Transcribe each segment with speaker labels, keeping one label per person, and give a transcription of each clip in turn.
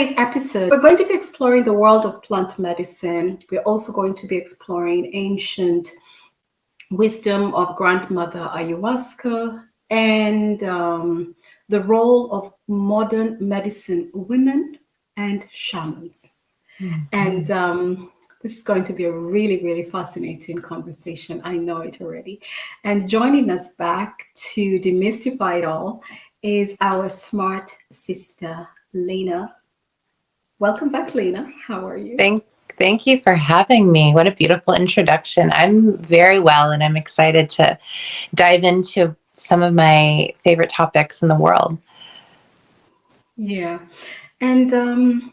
Speaker 1: today's episode, we're going to be exploring the world of plant medicine. We're also going to be exploring ancient wisdom of grandmother ayahuasca and the role of modern medicine women and shamans. Mm-hmm. And this is going to be a really, really fascinating conversation. I know it already. And joining us back to demystify it all is our smart sister, Lena. Welcome back, Lena. How are you?
Speaker 2: Thank you for having me. What a beautiful introduction. I'm very well, and I'm excited to dive into some of my favorite topics in the world.
Speaker 1: Yeah. And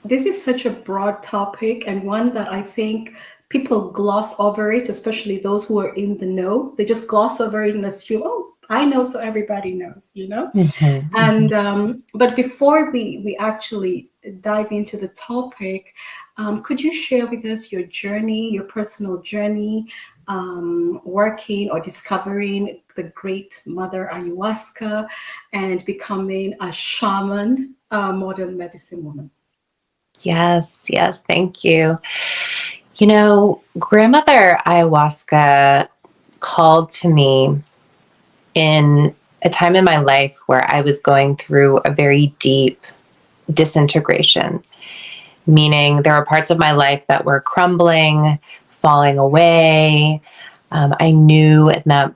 Speaker 1: this is such a broad topic, and one that I think people gloss over it, especially those who are in the know. They just gloss over it and assume, oh, I know, so everybody knows, you know? Mm-hmm. And but before we actually dive into the topic, could you share with us your journey, your personal journey, working or discovering the great mother ayahuasca and becoming a shaman, modern medicine woman?
Speaker 2: Yes, thank you. You know, grandmother ayahuasca called to me in a time in my life where I was going through a very deep disintegration, meaning there were parts of my life that were crumbling, falling away. I knew that,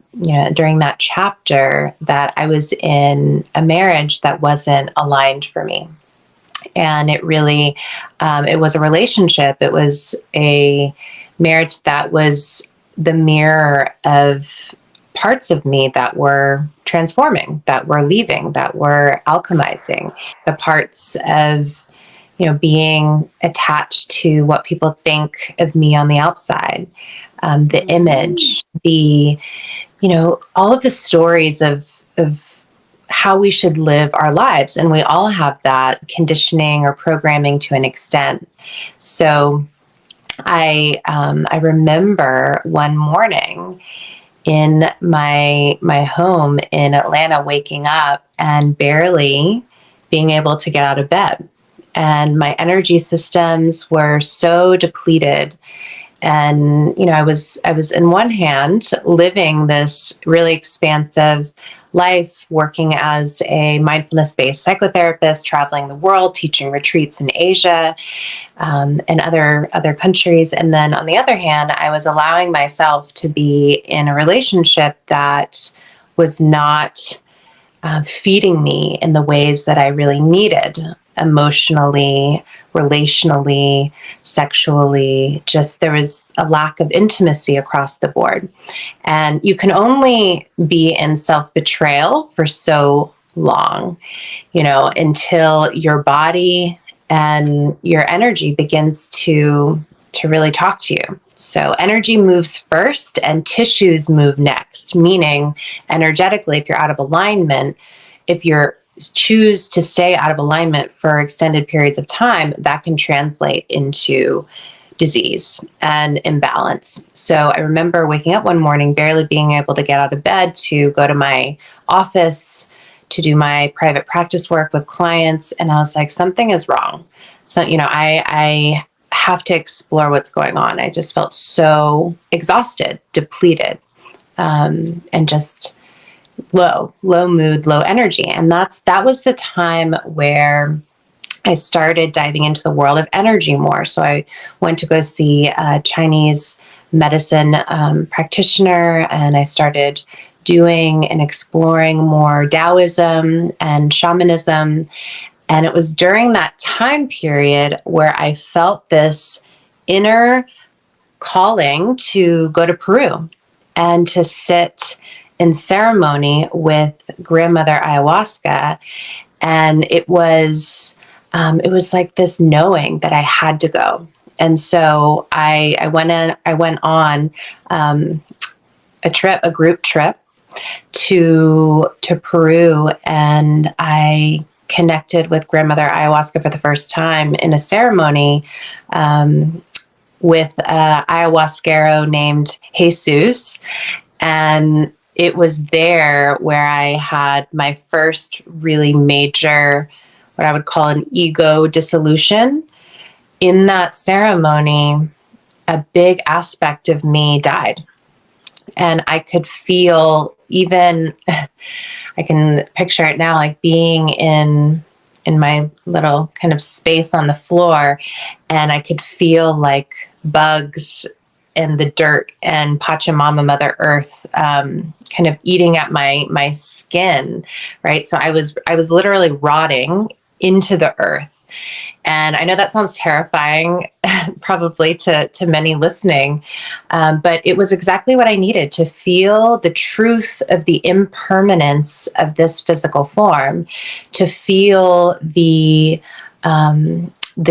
Speaker 2: during that chapter that I was in a marriage that wasn't aligned for me. And it really, it was a relationship. It was a marriage that was the mirror of parts of me that were transforming, that were leaving, that were alchemizing. The parts of, being attached to what people think of me on the outside, the image, all of the stories of how we should live our lives. And we all have that conditioning or programming to an extent. So I remember one morning in my home in Atlanta, waking up and barely being able to get out of bed. And my energy systems were so depleted. And, I was in one hand living this really expansive life, working as a mindfulness-based psychotherapist, traveling the world, teaching retreats in Asia, and other countries. And then on the other hand, I was allowing myself to be in a relationship that was not feeding me in the ways that I really needed, emotionally, relationally, sexually. Just there was a lack of intimacy across the board. And you can only be in self-betrayal for so long, until your body and your energy begins to really talk to you. So energy moves first and tissues move next, meaning energetically, if you're out of alignment, if you're choose to stay out of alignment for extended periods of time, that can translate into disease and imbalance. So I remember waking up one morning, barely being able to get out of bed to go to my office to do my private practice work with clients. And I was like, something is wrong. So, I have to explore what's going on. I just felt so exhausted, depleted, and just low mood, low energy. And that was the time where I started diving into the world of energy more. So I went to go see a Chinese medicine practitioner, and I started doing and exploring more Taoism and shamanism. And it was during that time period where I felt this inner calling to go to Peru and to sit in ceremony with grandmother ayahuasca. And it was like this knowing that I had to go. And so I went on a group trip to Peru, and I connected with grandmother ayahuasca for the first time in a ceremony with an ayahuasquero named Jesus. And it was there where I had my first really major what I would call an ego dissolution. In that ceremony, a big aspect of me died. And I could feel, even I can picture it now, like being in my little kind of space on the floor, and I could feel like bugs and the dirt and Pachamama, Mother Earth, kind of eating at my skin, right? So I was literally rotting into the earth. And I know that sounds terrifying, probably to many listening, but it was exactly what I needed to feel the truth of the impermanence of this physical form, to feel the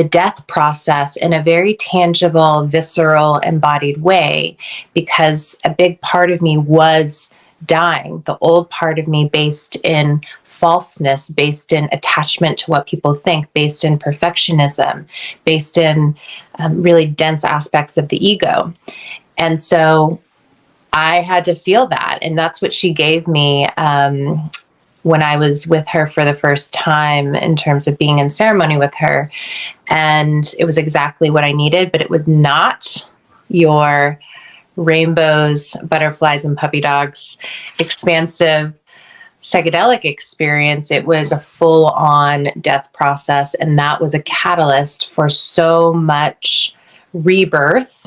Speaker 2: death process in a very tangible, visceral, embodied way, because a big part of me was dying. The old part of me, based in falseness, based in attachment to what people think, based in perfectionism, based in really dense aspects of the ego. And so I had to feel that. And that's what she gave me when I was with her for the first time, in terms of being in ceremony with her. And it was exactly what I needed, but it was not your rainbows, butterflies, and puppy dogs expansive psychedelic experience. It was a full-on death process, and that was a catalyst for so much rebirth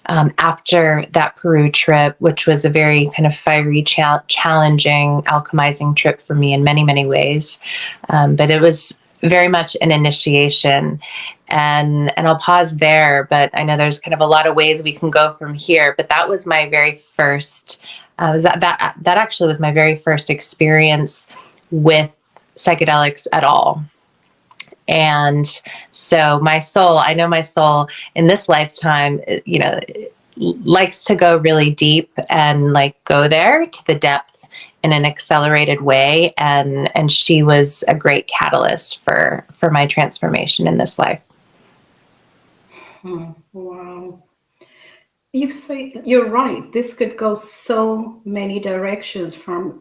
Speaker 2: after that Peru trip, which was a very kind of fiery, challenging, alchemizing trip for me in many, many ways. But it was very much an initiation. And I'll pause there, but I know there's kind of a lot of ways we can go from here. But that was my very first, that actually was my very first experience with psychedelics at all. And so my soul, I know my soul in this lifetime, likes to go really deep and like go there to the depth in an accelerated way. And she was a great catalyst for my transformation in this life.
Speaker 1: Wow. You're right. This could go so many directions. From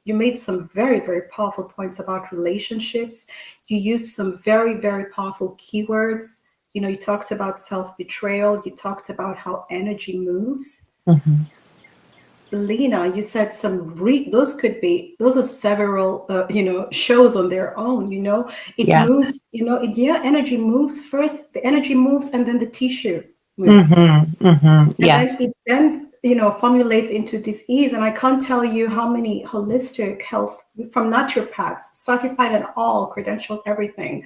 Speaker 1: you made some very, very powerful points about relationships. You used some very, very powerful keywords. You talked about self-betrayal. You talked about how energy moves.
Speaker 2: Mm-hmm.
Speaker 1: Lena, you said those are several, shows on their own. It
Speaker 2: Yeah.
Speaker 1: moves. Energy moves first. The energy moves, and then the tissue moves.
Speaker 2: Mm-hmm. Mm-hmm. Yes.
Speaker 1: And then it formulates into disease. And I can't tell you how many holistic health from naturopaths, certified and all credentials, everything,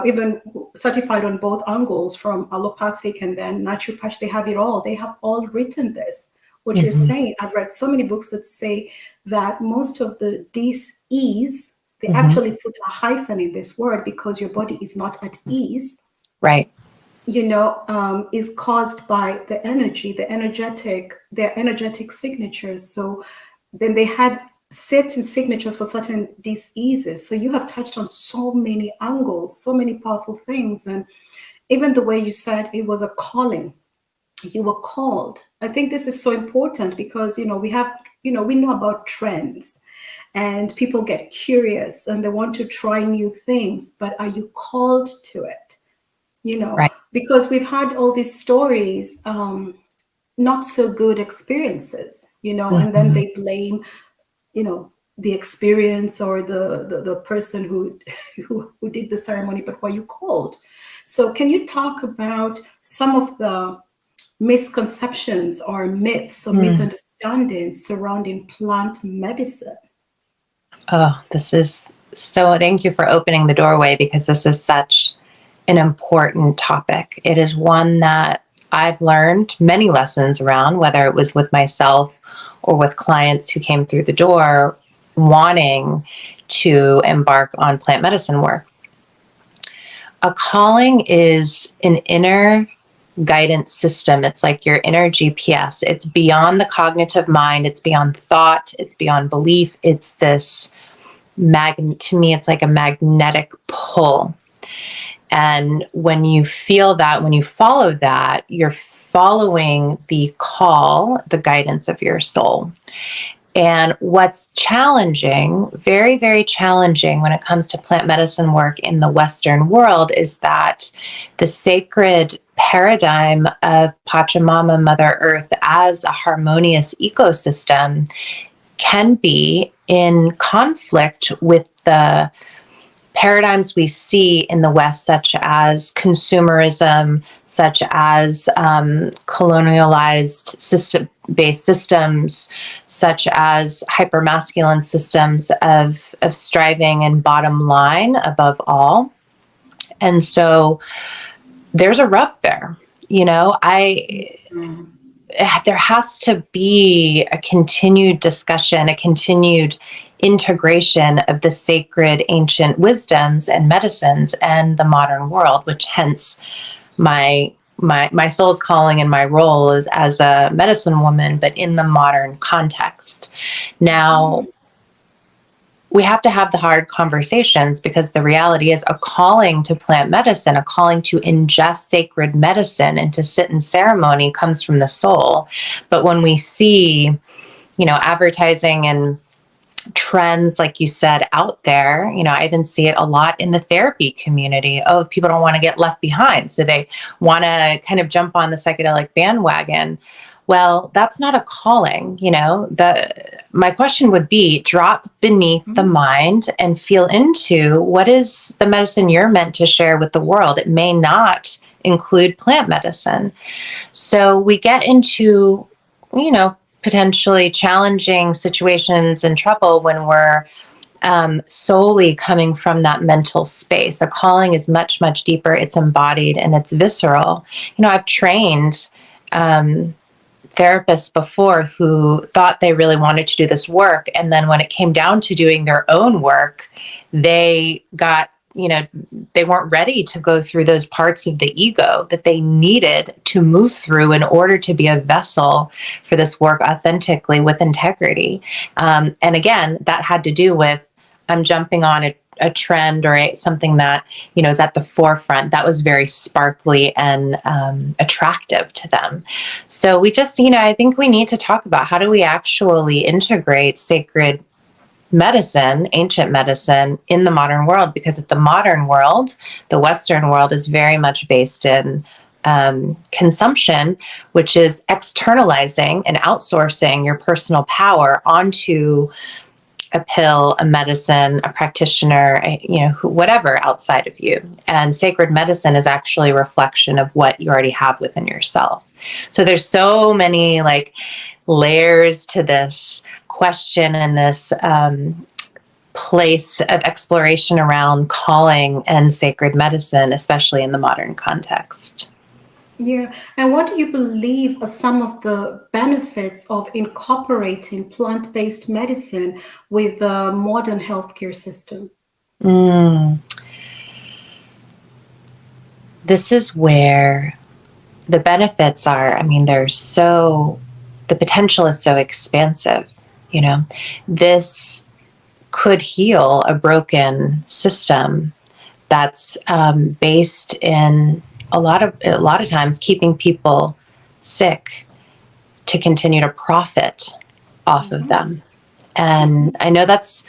Speaker 1: even certified on both angles, from allopathic and then naturopath. They have it all. They have all written this. What you're
Speaker 2: Mm-hmm.
Speaker 1: saying, I've read so many books that say that most of the dis-ease, they
Speaker 2: Mm-hmm.
Speaker 1: actually put a hyphen in this word because your body is not at ease.
Speaker 2: Right.
Speaker 1: Is caused by the energy, their energetic signatures. So then they had certain signatures for certain diseases. So you have touched on so many angles, so many powerful things. And even the way you said it was a calling, you were called. I think this is so important because, we know about trends, and people get curious and they want to try new things, but are you called to it?
Speaker 2: Right.
Speaker 1: Because we've had all these stories, not so good experiences, and then
Speaker 2: Mm-hmm.
Speaker 1: they blame, the experience or the person who, who did the ceremony, but were you called? So can you talk about some of the misconceptions or myths or misunderstandings surrounding plant medicine?
Speaker 2: Oh, thank you for opening the doorway, because this is such an important topic. It is one that I've learned many lessons around, whether it was with myself or with clients who came through the door wanting to embark on plant medicine work. A calling is an inner guidance system. It's like your inner GPS. It's beyond the cognitive mind. It's beyond thought. It's beyond belief. It's this to me, it's like a magnetic pull. And when you feel that, when you follow that, you're following the call, the guidance of your soul. And what's challenging, very, very challenging when it comes to plant medicine work in the Western world is that the sacred paradigm of Pachamama, Mother Earth, as a harmonious ecosystem can be in conflict with the paradigms we see in the West, such as consumerism, such as colonialized system-based systems, such as hypermasculine systems of striving and bottom line above all. And so there's a rub there. There has to be a continued discussion, a continued integration of the sacred ancient wisdoms and medicines and the modern world, which hence my soul's calling and my role is as a medicine woman, but in the modern context. Now, we have to have the hard conversations because the reality is a calling to plant medicine, a calling to ingest sacred medicine and to sit in ceremony comes from the soul. But when we see, advertising and trends, like you said, out there, I even see it a lot in the therapy community. Oh, people don't want to get left behind. So they want to kind of jump on the psychedelic bandwagon. Well, that's not a calling, my question would be drop beneath the mind and feel into what is the medicine you're meant to share with the world. It may not include plant medicine. So we get into, potentially challenging situations and trouble when we're solely coming from that mental space. A calling is much, much deeper. It's embodied and it's visceral. I've trained therapists before who thought they really wanted to do this work. And then when it came down to doing their own work, they got, they weren't ready to go through those parts of the ego that they needed to move through in order to be a vessel for this work authentically with integrity. And again, that had to do with, I'm jumping on a trend or something that, is at the forefront that was very sparkly and attractive to them. So we just, I think we need to talk about how do we actually integrate sacred medicine, ancient medicine in the modern world, because the modern world, the Western world is very much based in consumption, which is externalizing and outsourcing your personal power onto a pill, a medicine, a practitioner, whatever outside of you. And sacred medicine is actually a reflection of what you already have within yourself. So there's so many layers to this question and this place of exploration around calling and sacred medicine, especially in the modern context.
Speaker 1: Yeah. And what do you believe are some of the benefits of incorporating plant-based medicine with the modern healthcare system?
Speaker 2: This is where the benefits are. The potential is so expansive. This could heal a broken system that's based in a lot of times keeping people sick to continue to profit off of them. And I know that's,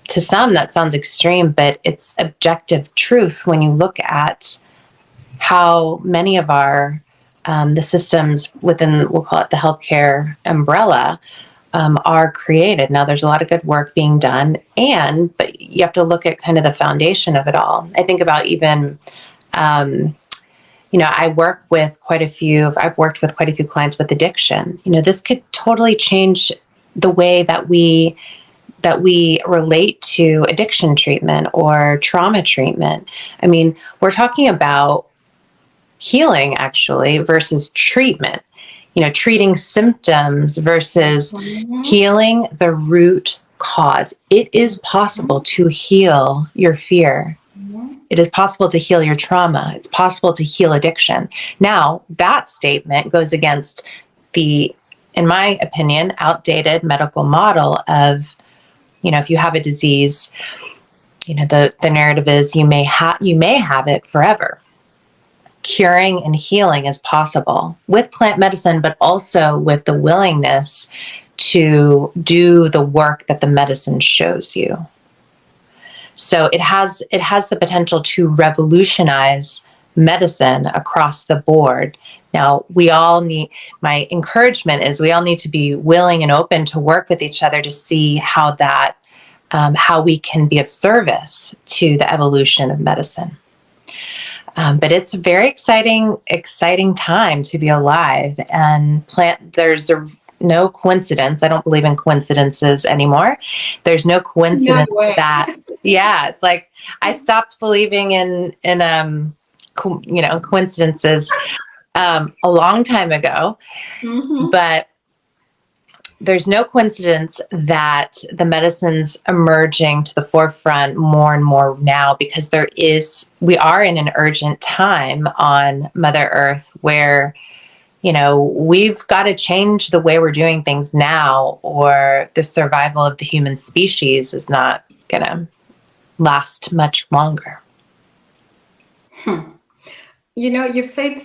Speaker 2: to some, that sounds extreme, but it's objective truth when you look at how many of our the systems within, we'll call it the healthcare umbrella, are created. Now, there's a lot of good work being done, but you have to look at kind of the foundation of it all. I think about even, I've worked with quite a few clients with addiction. This could totally change the way that we relate to addiction treatment or trauma treatment. We're talking about healing actually versus treatment. Treating symptoms versus healing the root cause. It is possible to heal your fear. It is possible to heal your trauma. It's possible to heal addiction. Now, that statement goes against the, in my opinion, outdated medical model of, if you have a disease, the narrative is you may have it forever. Curing and healing is possible with plant medicine, but also with the willingness to do the work that the medicine shows you. So it has the potential to revolutionize medicine across the board. Now, my encouragement is we all need to be willing and open to work with each other to see how we can be of service to the evolution of medicine. But it's a very exciting time to be alive and there's no coincidence. I don't believe in coincidences anymore. There's no coincidence that, it's like I stopped believing in coincidences a long time ago, but there's no coincidence that the medicine's emerging to the forefront more and more now, because we are in an urgent time on Mother Earth where, we've got to change the way we're doing things now, or the survival of the human species is not going to last much longer.
Speaker 1: You've said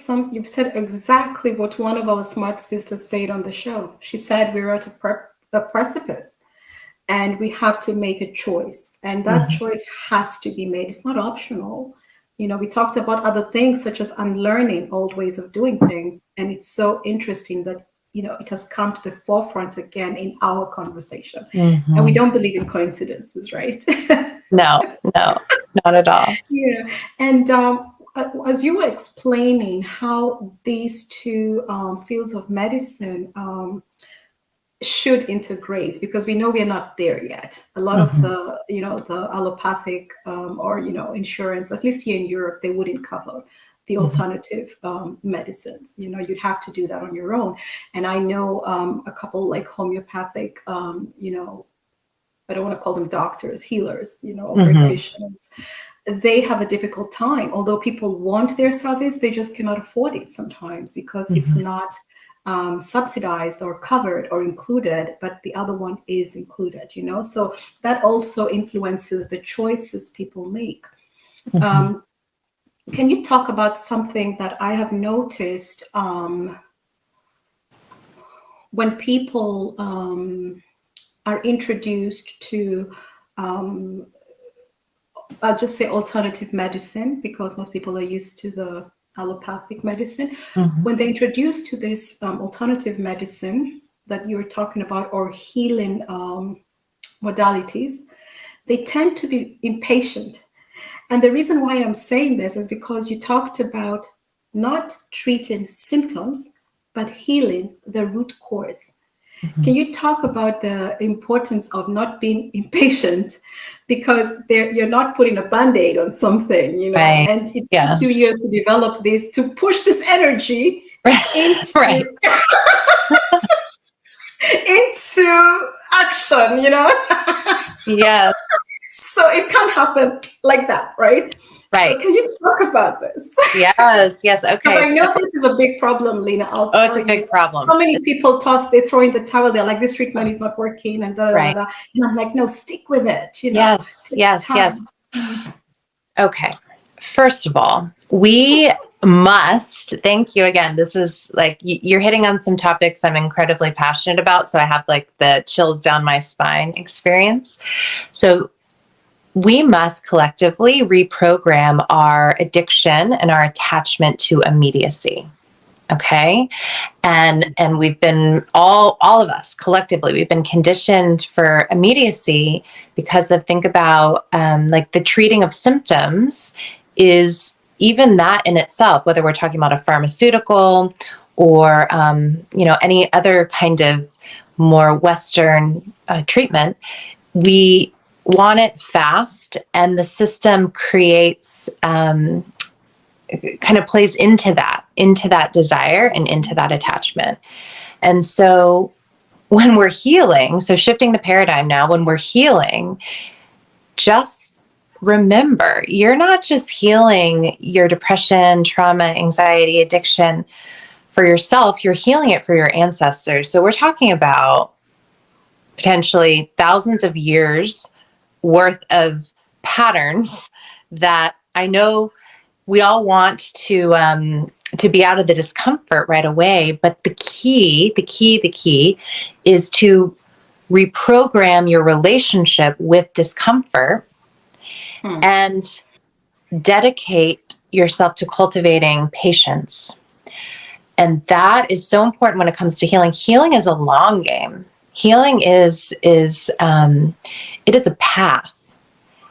Speaker 1: exactly what one of our smart sisters said on the show. She said we're at a precipice and we have to make a choice. And that choice has to be made. It's not optional. We talked about other things such as unlearning old ways of doing things. And it's so interesting that, it has come to the forefront again in our conversation. And we don't believe in coincidences, right?
Speaker 2: No, not at all.
Speaker 1: Yeah. And as you were explaining how these two fields of medicine should integrate, because we know we're not there yet. A lot of the, the allopathic or, insurance, at least here in Europe, they wouldn't cover the alternative medicines. You'd have to do that on your own. And I know a couple like homeopathic, I don't want to call them doctors, healers, practitioners. They have a difficult time. Although people want their service, they just cannot afford it sometimes because it's not subsidized or covered or included, but the other one is included, So that also influences the choices people make. Can you talk about something that I have noticed when people are introduced to I'll just say alternative medicine, because most people are used to the allopathic medicine. When they're introduced to this alternative medicine that you're talking about, or healing modalities, they tend to be impatient. And the reason why I'm saying this is because you talked about not treating symptoms, but healing the root cause. Can you talk about the importance of not being impatient, because you're not putting a Band-Aid on something,
Speaker 2: right.
Speaker 1: And it took you years to develop this, to push this energy into, into action,
Speaker 2: Yeah.
Speaker 1: So it can't happen like that, right?
Speaker 2: Right.
Speaker 1: So can you talk about this?
Speaker 2: Yes. Okay.
Speaker 1: I know this is a big problem, Lena.
Speaker 2: It's a big problem.
Speaker 1: So many people they throw in the towel. They're like, this treatment is not working, and da da da. And I'm like, no, stick with it.
Speaker 2: Yes. Okay. First of all, we must, thank you again. This is like, you're hitting on some topics I'm incredibly passionate about. So I have like the chills down my spine experience. So we must collectively reprogram our addiction and our attachment to immediacy. Okay. And we've been all of us collectively, we've been conditioned for immediacy because of, think about like the treating of symptoms is even that in itself, whether we're talking about a pharmaceutical or, any other kind of more Western treatment, we want it fast, and the system creates, kind of plays into that desire and into that attachment. And so when we're healing, so shifting the paradigm now, when we're healing, just remember, you're not just healing your depression, trauma, anxiety, addiction for yourself, you're healing it for your ancestors. So we're talking about potentially thousands of years worth of patterns that I know we all want to to be out of the discomfort right away. But the key is to reprogram your relationship with discomfort and dedicate yourself to cultivating patience. And that is so important when it comes to healing. Healing is a long game. Healing is it is a path.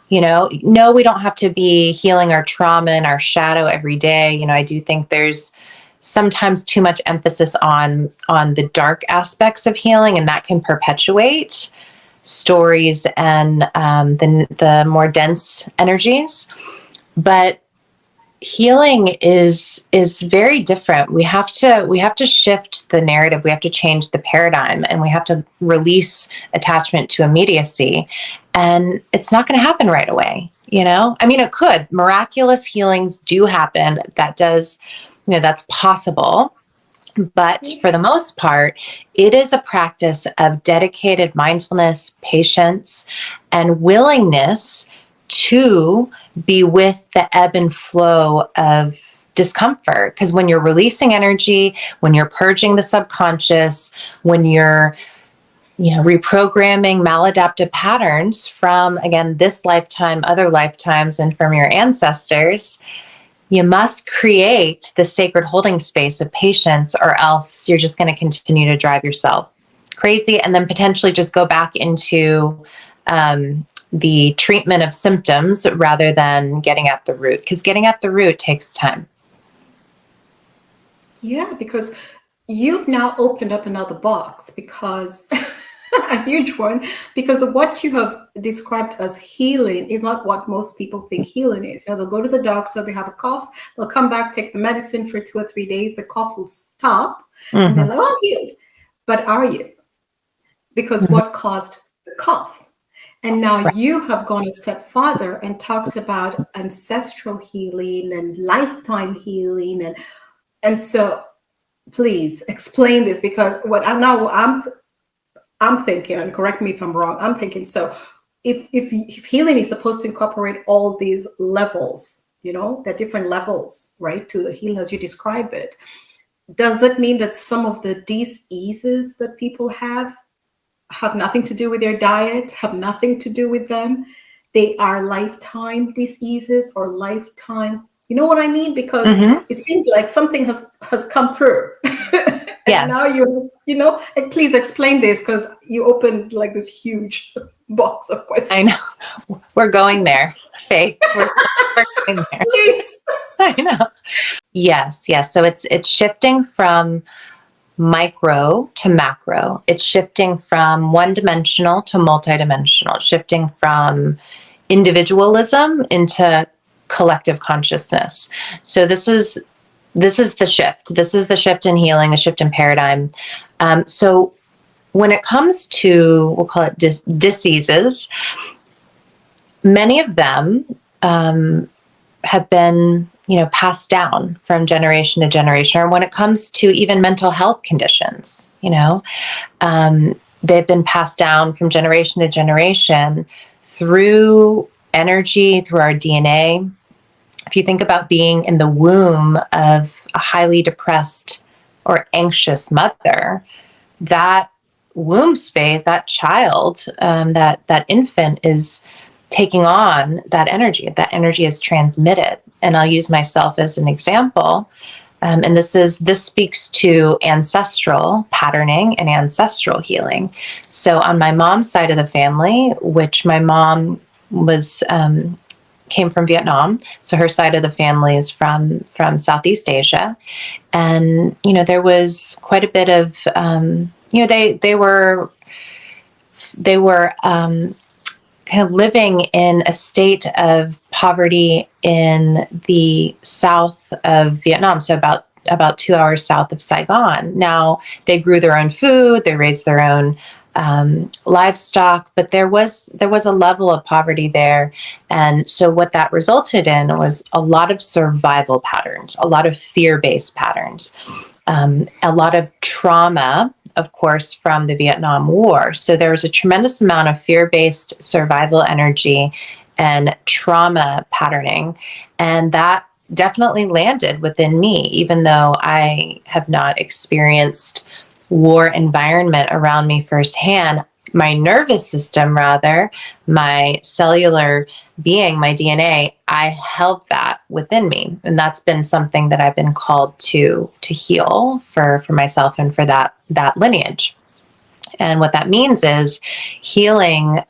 Speaker 2: No, we don't have to be healing our trauma and our shadow every day. I do think there's sometimes too much emphasis on the dark aspects of healing, and that can perpetuate stories and the more dense energies. But healing is very different. We have to shift the narrative. We have to change the paradigm, and we have to release attachment to immediacy. And it's not going to happen right away. I mean, it could. Miraculous healings do happen. That's possible. But for the most part, it is a practice of dedicated mindfulness, patience, and willingness to be with the ebb and flow of discomfort. Because when you're releasing energy, when you're purging the subconscious, when you're reprogramming maladaptive patterns from, again, this lifetime, other lifetimes, and from your ancestors, you must create the sacred holding space of patience, or else you're just going to continue to drive yourself crazy and then potentially just go back into the treatment of symptoms rather than getting at the root, because getting at the root takes time.
Speaker 1: Yeah, because you've now opened up another box, because a huge one, because what you have described as healing is not what most people think healing is. They'll go to the doctor, they have a cough, they'll come back, take the medicine for 2 or 3 days, the cough will stop, and they're like, oh, I'm healed. But are you? Because what caused the cough? And now you have gone a step farther and talked about ancestral healing and lifetime healing. And so please explain this, because what I'm thinking, and correct me if I'm wrong, I'm thinking, so if healing is supposed to incorporate all these levels, the different levels, right, to the healing as you describe it, does that mean that some of the diseases that people have nothing to do with their diet, have nothing to do with them? They are lifetime diseases or lifetime, you know what I mean? Because it seems like something has come through. And now and please explain this, because you opened like this huge box of questions.
Speaker 2: I know. We're going there, Faith. We're going there.
Speaker 1: Please.
Speaker 2: I know. Yes. So it's shifting from micro to macro. It's shifting from one-dimensional to multidimensional. It's shifting from individualism into collective consciousness. So this is the shift. This is the shift in healing, the shift in paradigm. So when it comes to, we'll call it diseases, many of them have been, passed down from generation to generation. Or when it comes to even mental health conditions, they've been passed down from generation to generation through energy, through our DNA. If you think about being in the womb of a highly depressed or anxious mother, that womb space, that child, that infant is taking on that energy. That energy is transmitted. And I'll use myself as an example. And this speaks to ancestral patterning and ancestral healing. So on my mom's side of the family, which my mom came from Vietnam, so her side of the family is from Southeast Asia, and there was quite a bit of they were kind of living in a state of poverty in the south of Vietnam, so about 2 hours south of Saigon. Now, they grew their own food, they raised their own livestock, but there was a level of poverty there. And so what that resulted in was a lot of survival patterns, a lot of fear-based patterns, a lot of trauma, of course, from the Vietnam War. So there was a tremendous amount of fear-based survival energy and trauma patterning. And that definitely landed within me, even though I have not experienced war environment around me firsthand. My nervous system, rather, my cellular being, my DNA, I held that within me. And that's been something that I've been called to heal for myself and for that lineage. And what that means is healing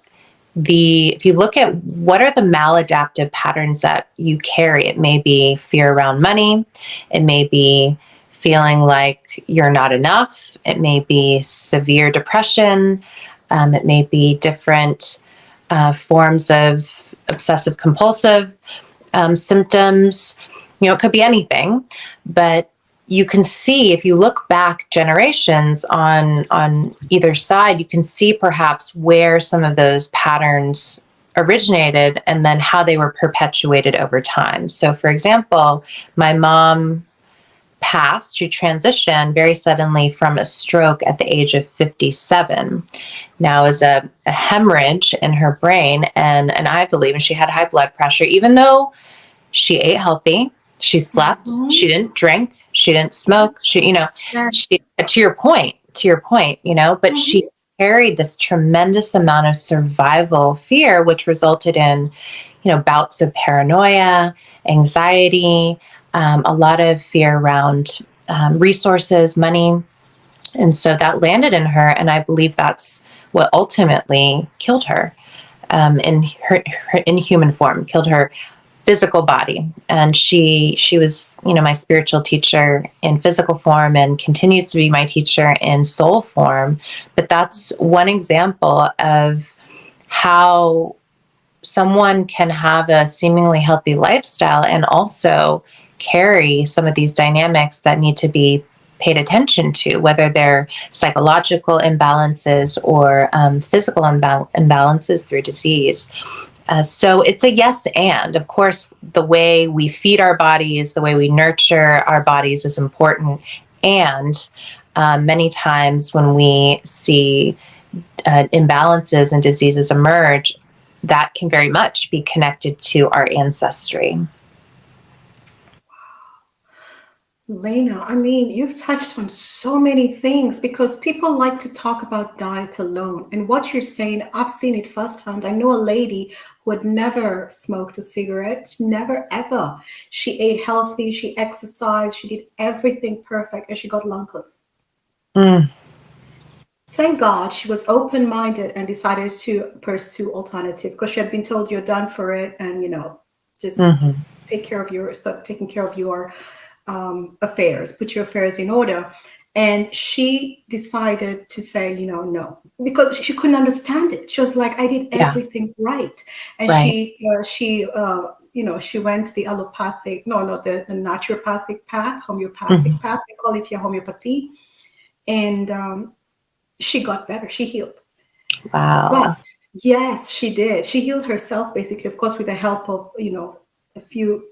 Speaker 2: if you look at what are the maladaptive patterns that you carry, it may be fear around money, it may be feeling like you're not enough, it may be severe depression, it may be different forms of obsessive compulsive symptoms. It could be anything, but you can see, if you look back generations on either side, you can see perhaps where some of those patterns originated and then how they were perpetuated over time. So, for example, my mom passed, she transitioned very suddenly from a stroke at the age of 57. Now, is a hemorrhage in her brain, and I believe, and she had high blood pressure, even though she ate healthy, she slept, she didn't drink, she didn't smoke,
Speaker 1: Yes.
Speaker 2: she, to your point, but she carried this tremendous amount of survival fear, which resulted in, bouts of paranoia, anxiety, a lot of fear around resources, money. And so that landed in her. And I believe that's what ultimately killed her in her in human form, killed her physical body. And she was, my spiritual teacher in physical form and continues to be my teacher in soul form. But that's one example of how someone can have a seemingly healthy lifestyle and also carry some of these dynamics that need to be paid attention to, whether they're psychological imbalances or physical imbalances through disease. So it's a yes and. Of course, the way we feed our bodies, the way we nurture our bodies is important. And many times when we see imbalances and diseases emerge, that can very much be connected to our ancestry.
Speaker 1: Lena, I mean, you've touched on so many things because people like to talk about diet alone. And what you're saying, I've seen it firsthand. I know a lady who had never smoked a cigarette, never ever. She ate healthy, she exercised, she did everything perfect, and she got lung cancer.
Speaker 2: Mm.
Speaker 1: Thank God she was open-minded and decided to pursue alternative because she had been told you're done for it and just
Speaker 2: Mm-hmm.
Speaker 1: start taking care of your affairs, put your affairs in order. And she decided to say, no, because she couldn't understand it. She was like, I did
Speaker 2: Yeah.
Speaker 1: everything right. And
Speaker 2: Right.
Speaker 1: she went the allopathic, no, the naturopathic path, homeopathic
Speaker 2: Mm-hmm.
Speaker 1: path. They call it your homeopathy. And she got better. She healed. But
Speaker 2: Wow.
Speaker 1: yes, she did. She healed herself, basically, of course, with the help of, a few,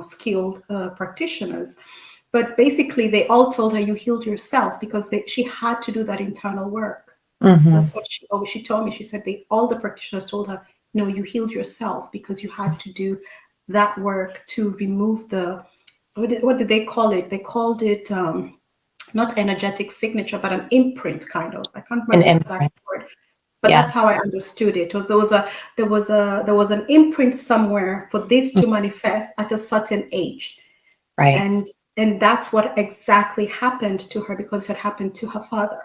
Speaker 1: skilled practitioners. But basically, they all told her, you healed yourself because she had to do that internal work.
Speaker 2: Mm-hmm.
Speaker 1: That's what she told me. She said all the practitioners told her, no, you healed yourself because you had to do that work to remove what did they call it? They called it not energetic signature, but an imprint kind of. I can't
Speaker 2: An
Speaker 1: remember the exact
Speaker 2: imprint.
Speaker 1: word, but
Speaker 2: Yeah.
Speaker 1: that's how I understood it. There was an imprint somewhere for this to manifest at a certain age,
Speaker 2: Right.
Speaker 1: and that's what exactly happened to her because it had happened to her father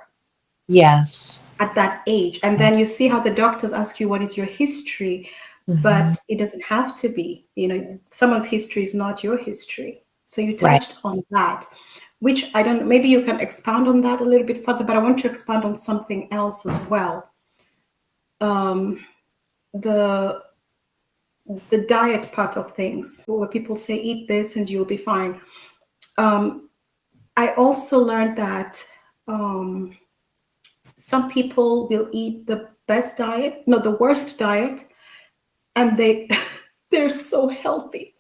Speaker 2: Yes.
Speaker 1: at that age. And then you see how the doctors ask you what is your history,
Speaker 2: Mm-hmm.
Speaker 1: but it doesn't have to be. Someone's history is not your history. So you
Speaker 2: Right.
Speaker 1: touched on that, which I don't. Maybe you can expand on that a little bit further, but I want to expand on something else as well. The diet part of things, where people say eat this and you'll be fine. I also learned that some people will eat the best diet, no, the worst diet, and they're so healthy.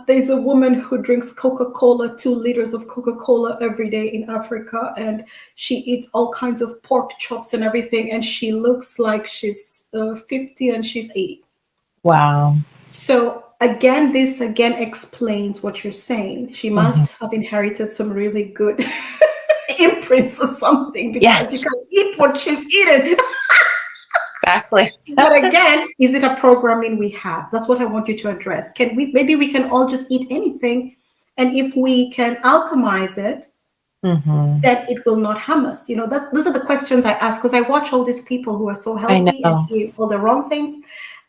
Speaker 1: There's a woman who drinks Coca-Cola, 2 liters of Coca-Cola every day in Africa, and she eats all kinds of pork chops and everything, and she looks like she's 50 and she's 80.
Speaker 2: Wow.
Speaker 1: So again, this again explains what you're saying. She
Speaker 2: Mhm.
Speaker 1: must have inherited some really good imprints or something, because you
Speaker 2: Yes,
Speaker 1: can eat what she's eating.
Speaker 2: exactly.
Speaker 1: But again, is it a programming we have? That's what I want you to address. Can we, maybe we can all just eat anything, and if we can alchemize it,
Speaker 2: Hmm.
Speaker 1: then it will not harm us. Those are the questions I ask, because I watch all these people who are so
Speaker 2: I
Speaker 1: healthy and
Speaker 2: know.
Speaker 1: doing all the wrong things,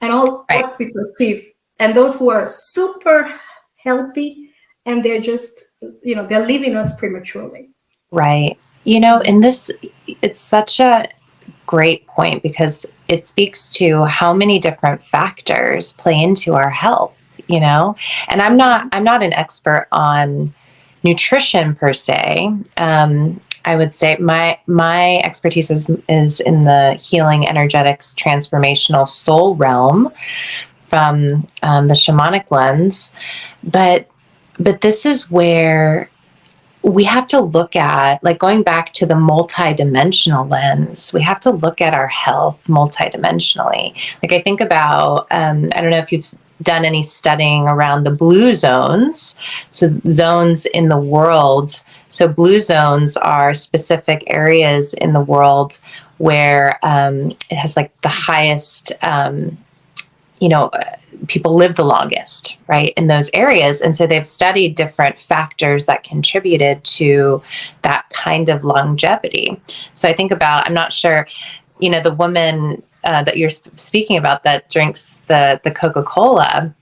Speaker 1: and all
Speaker 2: Right,
Speaker 1: what we perceive, and those who are super healthy, and they're just, they're leaving us prematurely.
Speaker 2: right. And it's such a great point because it speaks to how many different factors play into our health, and I'm not an expert on nutrition per se. I would say my expertise is in the healing, energetics, transformational soul realm from the shamanic lens, but this is where we have to look at, like, going back to the multidimensional lens, we have to look at our health multidimensionally. Like, I think about, I don't know if you've done any studying around the blue zones. So zones in the world. So blue zones are specific areas in the world where it has like the highest, you know, people live the longest, right, in those areas. And so they've studied different factors that contributed to that kind of longevity. So I think about, I'm not sure, the woman that you're speaking about that drinks the Coca-Cola,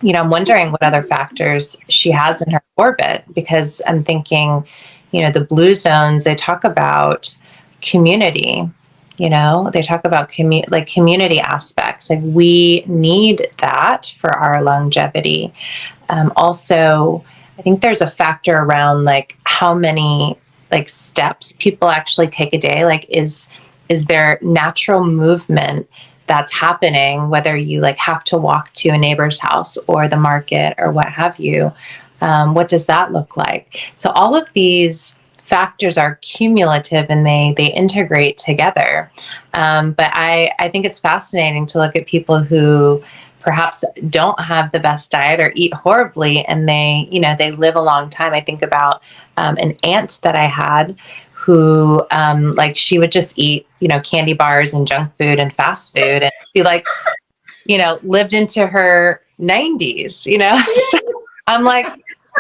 Speaker 2: I'm wondering what other factors she has in her orbit, because I'm thinking, the blue zones, they talk about community, they talk about like community aspects. Like, we need that for our longevity. Also, I think there's a factor around like how many like steps people actually take a day. Like, is there natural movement that's happening, whether you like have to walk to a neighbor's house or the market or what have you? What does that look like? So all of these factors are cumulative and they integrate together. But I think it's fascinating to look at people who perhaps don't have the best diet or eat horribly, and they live a long time. I think about an aunt that I had who like, she would just eat candy bars and junk food and fast food, and she like lived into her 90s. So I'm like,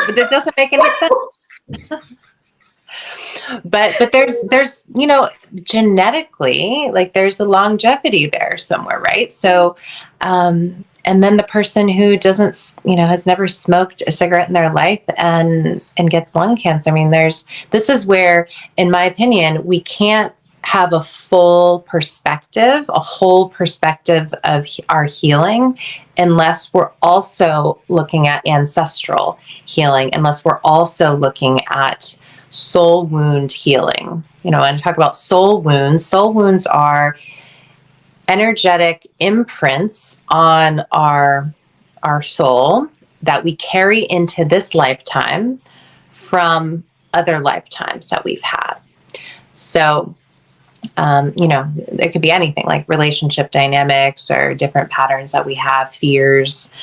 Speaker 2: but that doesn't make any sense. But there's genetically, like, there's a longevity there somewhere, right? So and then the person who doesn't, has never smoked a cigarette in their life and gets lung cancer. I mean, this is where, in my opinion, we can't have a whole perspective of our healing unless we're also looking at ancestral healing, unless we're also looking at soul wound healing. And I talk about soul wounds. Soul wounds are energetic imprints on our soul that we carry into this lifetime from other lifetimes that we've had. So it could be anything, like relationship dynamics or different patterns that we have, fears.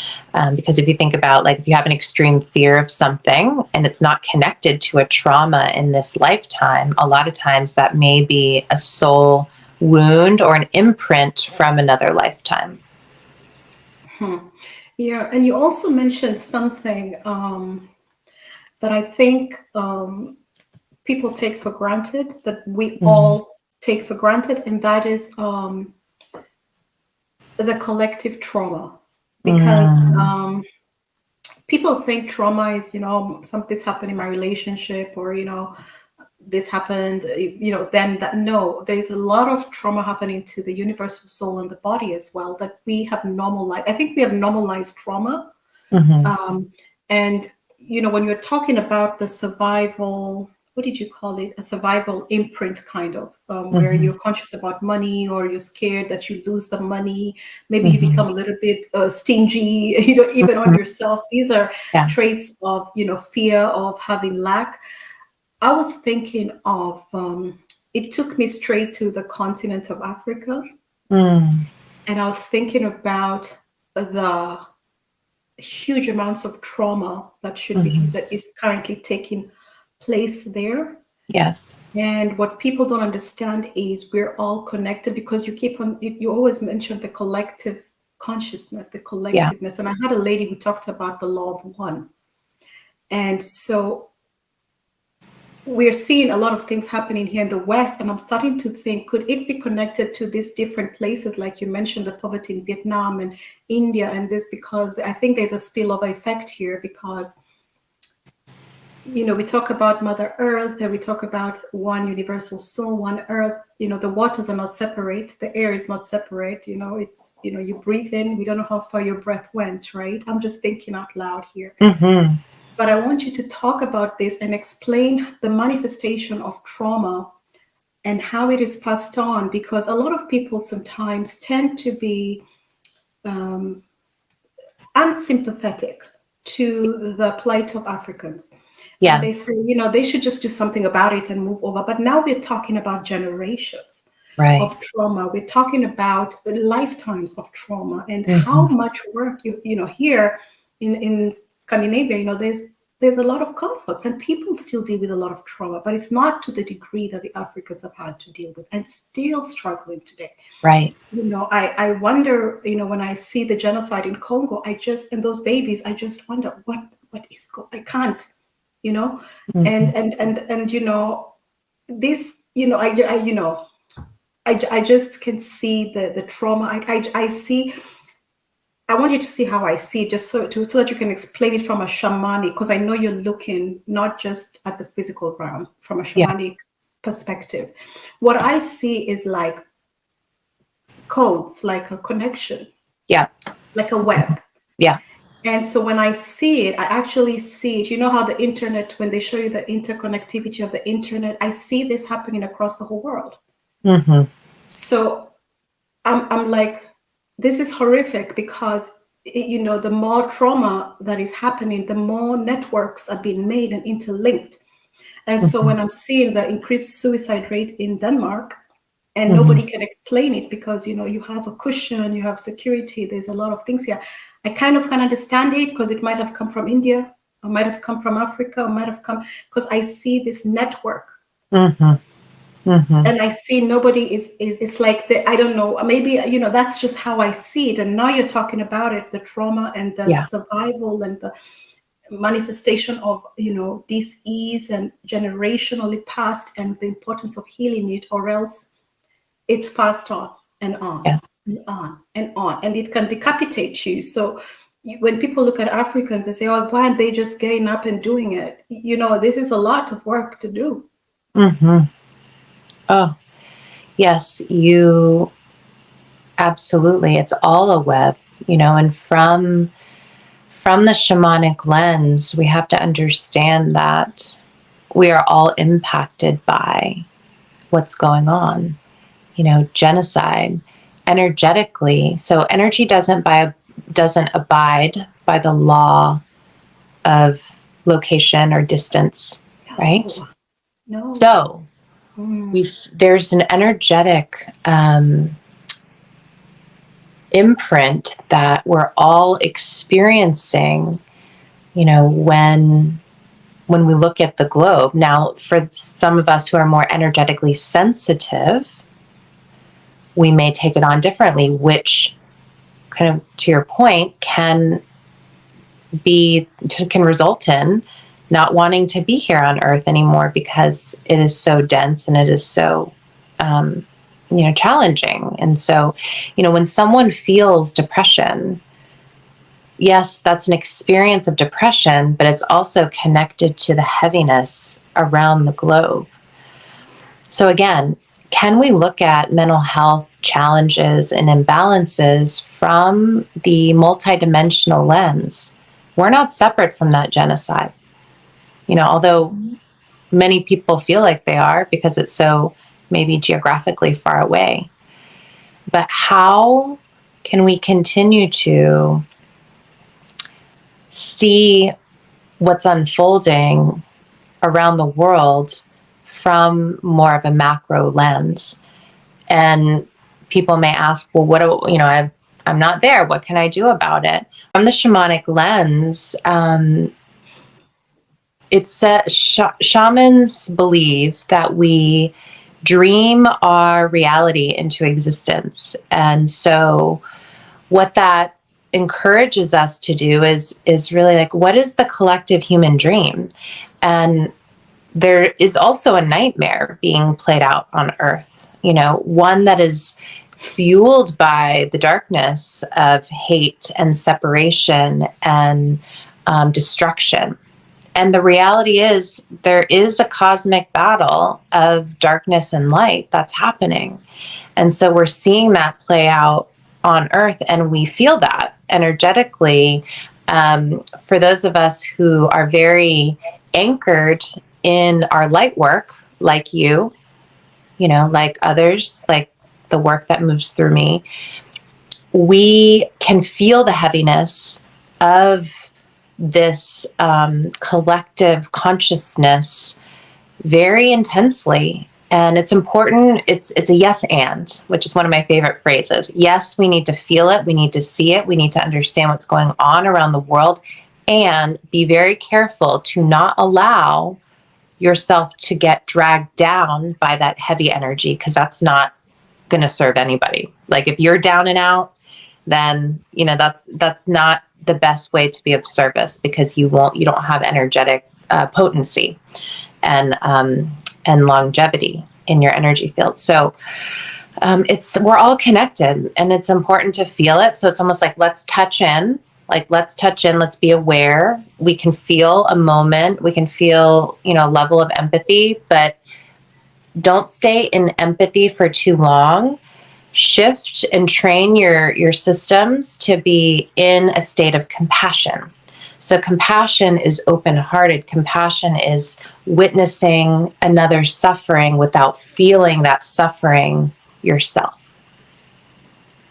Speaker 2: Because if you think about, like, if you have an extreme fear of something and it's not connected to a trauma in this lifetime, a lot of times that may be a soul wound or an imprint from another lifetime.
Speaker 1: Yeah, and you also mentioned something that I think people take for granted, that we
Speaker 2: Mm-hmm.
Speaker 1: all take for granted, and that is the collective trauma. Because people think trauma is, something's happened in my relationship, or, this happened, then that. No, there's a lot of trauma happening to the universal soul and the body as well, that we have normalized. I think we have normalized trauma.
Speaker 2: Mm-hmm.
Speaker 1: And, when you're talking about the survival, what did you call it? A survival imprint, kind of, where
Speaker 2: Mm-hmm.
Speaker 1: you're conscious about money, or you're scared that you lose the money. Maybe you
Speaker 2: Mm-hmm.
Speaker 1: become a little bit stingy, even on yourself. These are
Speaker 2: Yeah.
Speaker 1: traits of, fear of having lack. I was thinking of, it took me straight to the continent of Africa.
Speaker 2: Mm.
Speaker 1: And I was thinking about the huge amounts of trauma that is currently taking place there.
Speaker 2: Yes.
Speaker 1: And what people don't understand is we're all connected, because you always mention the collective consciousness, the
Speaker 2: Yeah.
Speaker 1: collectiveness. And I had a lady who talked about the law of one. And so we're seeing a lot of things happening here in the West. And I'm starting to think, could it be connected to these different places? Like you mentioned, the poverty in Vietnam and India and this, because I think there's a spillover effect here, because we talk about Mother Earth, and we talk about one universal soul, one Earth. The waters are not separate, the air is not separate. It's you breathe in, we don't know how far your breath went, right? I'm just thinking out loud here.
Speaker 2: Mm-hmm.
Speaker 1: But I want you to talk about this and explain the manifestation of trauma and how it is passed on, because a lot of people sometimes tend to be unsympathetic to the plight of Africans. And they
Speaker 2: Yes.
Speaker 1: say, they should just do something about it and move over. But now we're talking about generations
Speaker 2: Right.
Speaker 1: of trauma. We're talking about lifetimes of trauma, and how
Speaker 2: Mm-hmm.
Speaker 1: much work here in Scandinavia, there's a lot of comforts, and people still deal with a lot of trauma, but it's not to the degree that the Africans have had to deal with, and still struggling today.
Speaker 2: Right.
Speaker 1: I wonder, when I see the genocide in Congo, and those babies, I just wonder what is I can't,
Speaker 2: Mm-hmm.
Speaker 1: and this, I just can see the trauma. I see. I want you to see how I see it, just so that you can explain it from a shamanic, because I know you're looking not just at the physical realm, from a
Speaker 2: Yeah.
Speaker 1: shamanic perspective. What I see is like codes, like a connection,
Speaker 2: Yeah.
Speaker 1: like a web.
Speaker 2: Yeah.
Speaker 1: And so when I see it, I actually see it. You know how the internet, when they show you the interconnectivity of the internet, I see this happening across the whole world.
Speaker 2: Mm-hmm.
Speaker 1: So I'm like, this is horrific, because the more trauma that is happening, the more networks are being made and interlinked. And so
Speaker 2: Mm-hmm.
Speaker 1: when I'm seeing the increased suicide rate in Denmark, and
Speaker 2: Mm-hmm.
Speaker 1: nobody can explain it, because you have a cushion, you have security, there's a lot of things here. I kind of can understand it, because it might have come from India, or might have come from Africa, or might have come, because I see this network.
Speaker 2: Mm-hmm. Mm-hmm.
Speaker 1: And I see nobody is it's like I don't know, maybe that's just how I see it. And now you're talking about it, the trauma and the
Speaker 2: Yeah.
Speaker 1: survival and the manifestation of dis-ease and generationally passed, and the importance of healing it, or else it's passed on and on
Speaker 2: Yes.
Speaker 1: and on and on, and it can decapitate you. So when people look at Africans, they say, oh, why aren't they just getting up and doing it? This is a lot of work to do.
Speaker 2: Mm-hmm. Oh, yes, you absolutely. It's all a web, and from the shamanic lens, we have to understand that we are all impacted by what's going on, genocide energetically. So energy doesn't abide by the law of location or distance, right?
Speaker 1: No, no.
Speaker 2: So
Speaker 1: Mm.
Speaker 2: there's an energetic imprint that we're all experiencing, when we look at the globe. Now, for some of us who are more energetically sensitive, we may take it on differently, which, kind of to your point, can result in not wanting to be here on Earth anymore, because it is so dense and it is so challenging. And so, when someone feels depression, yes, that's an experience of depression, but it's also connected to the heaviness around the globe. So again, can we look at mental health challenges and imbalances from the multidimensional lens? We're not separate from that genocide. Although many people feel like they are, because it's so maybe geographically far away. But how can we continue to see what's unfolding around the world from more of a macro lens? And people may ask, well, I'm not there. What can I do about it? From the shamanic lens, shamans believe that we dream our reality into existence. And so what that encourages us to do is really like, what is the collective human dream? And there is also a nightmare being played out on Earth, one that is fueled by the darkness of hate and separation and destruction. And the reality is, there is a cosmic battle of darkness and light that's happening. And so we're seeing that play out on Earth, and we feel that energetically. For those of us who are very anchored in our light work, like you, like others, like the work that moves through me, we can feel the heaviness of this collective consciousness very intensely. And it's important. It's a yes and, which is one of my favorite phrases. Yes, we need to feel it. We need to see it. We need to understand what's going on around the world, and be very careful to not allow yourself to get dragged down by that heavy energy, because that's not going to serve anybody. Like if you're down and out, then that's not the best way to be of service, because you don't have energetic potency and longevity in your energy field. So we're all connected, and it's important to feel it. So it's almost like, let's touch in, let's be aware. We can feel a moment, we can feel, a level of empathy, but don't stay in empathy for too long. Shift and train your systems to be in a state of compassion. So compassion is open-hearted. Compassion is witnessing another suffering without feeling that suffering yourself.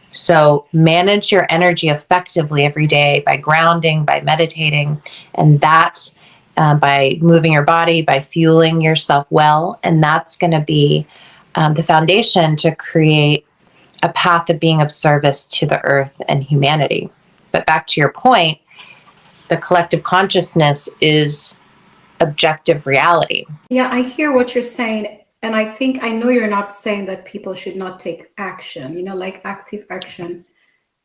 Speaker 2: So manage your energy effectively every day by grounding, by meditating, and that by moving your body, by fueling yourself well. And that's going to be the foundation to create a path of being of service to the earth and humanity. But back to your point, the collective consciousness is objective reality.
Speaker 1: Yeah, I hear what you're saying. And I know you're not saying that people should not take action, like active action.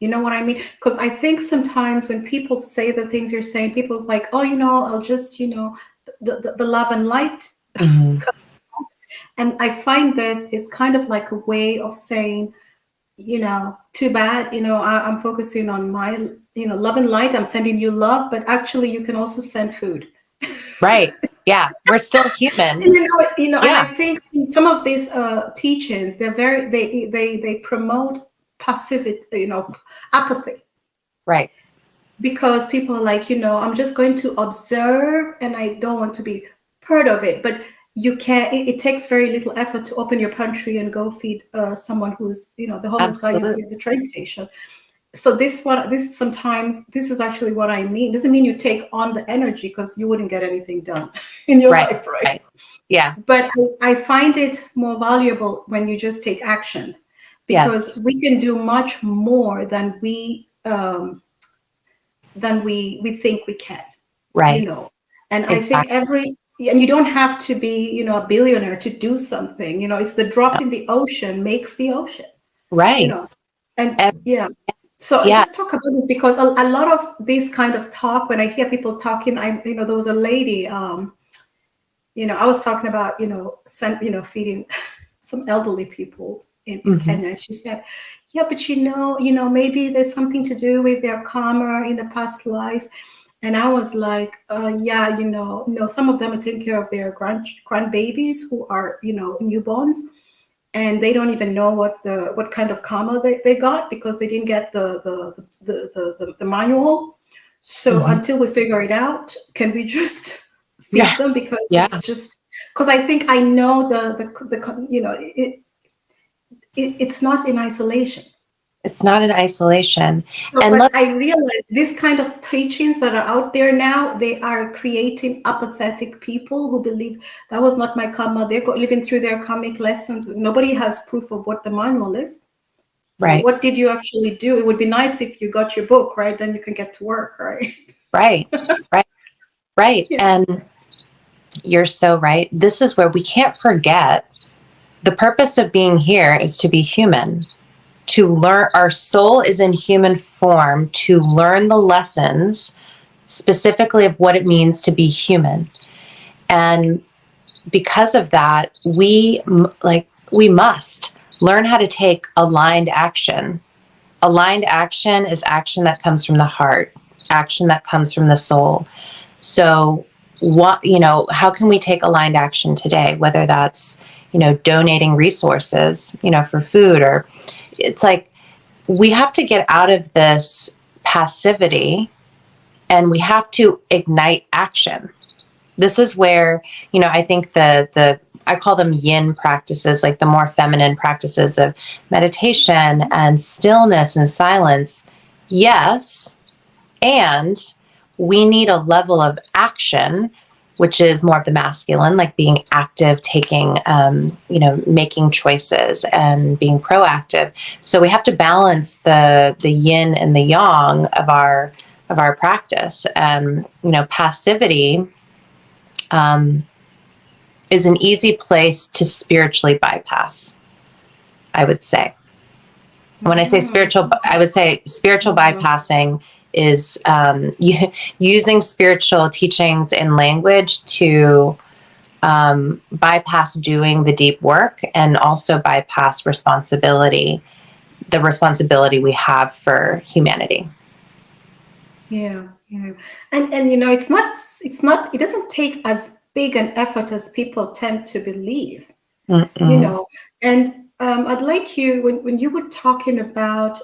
Speaker 1: You know what I mean? Because I think sometimes when people say the things you're saying, people are like, oh, I'll just, the love and light.
Speaker 2: Mm-hmm.
Speaker 1: And I find this is kind of like a way of saying, too bad, I'm focusing on my, love and light. I'm sending you love, but actually you can also send food.
Speaker 2: Right. Yeah. We're still human.
Speaker 1: And I think some of these teachings, they're they promote passivity, apathy.
Speaker 2: Right.
Speaker 1: Because people are like, I'm just going to observe and I don't want to be part of it. But you can't, it takes very little effort to open your pantry and go feed someone who's, the homeless guy you see at the train station. So this is actually what I mean. Doesn't mean you take on the energy, because you wouldn't get anything done in your life, right?
Speaker 2: Yeah.
Speaker 1: But I find it more valuable when you just take action, because we can do much more than we think we can.
Speaker 2: Right.
Speaker 1: And I think and you don't have to be, a billionaire to do something. It's the drop in the ocean makes the ocean.
Speaker 2: Right.
Speaker 1: And so let's talk about it, because a lot of this kind of talk, when I hear people talking, there was a lady, I was talking about, feeding some elderly people in Kenya. And she said, yeah, but maybe there's something to do with their karma in the past life. And I was like, some of them are taking care of their grandbabies who are, newborns. And they don't even know what kind of karma they got, because they didn't get the manual. So until we figure it out, can we just feed them? Because it's just, because I think I know it's not in isolation.
Speaker 2: It's not in isolation.
Speaker 1: But I realize this kind of teachings that are out there now, they are creating apathetic people who believe that was not my karma. They're living through their karmic lessons. Nobody has proof of what the manual is.
Speaker 2: Right.
Speaker 1: What did you actually do? It would be nice if you got your book, right? Then you can get to work, right?
Speaker 2: Right. Right. Right.
Speaker 1: Yeah.
Speaker 2: And you're so right. This is where we can't forget the purpose of being here is to be human, to learn. Our soul is in human form to learn the lessons specifically of what it means to be human. And because of that, we must learn how to take aligned action. Aligned action is action that comes from the heart, action that comes from the soul. So how can we take aligned action today? Whether that's, donating resources, for food, or it's like we have to get out of this passivity and we have to ignite action. This is where, I think I call them yin practices, like the more feminine practices of meditation and stillness and silence. Yes. And we need a level of action, which is more of the masculine, like being active, taking, making choices and being proactive. So we have to balance the yin and the yang of our practice. And, passivity is an easy place to spiritually bypass, I would say. When I say spiritual, I would say spiritual bypassing is using spiritual teachings and language to bypass doing the deep work and also bypass the responsibility we have for humanity.
Speaker 1: Yeah. And it doesn't take as big an effort as people tend to believe.
Speaker 2: Mm-mm.
Speaker 1: And I'd like you, when you were talking about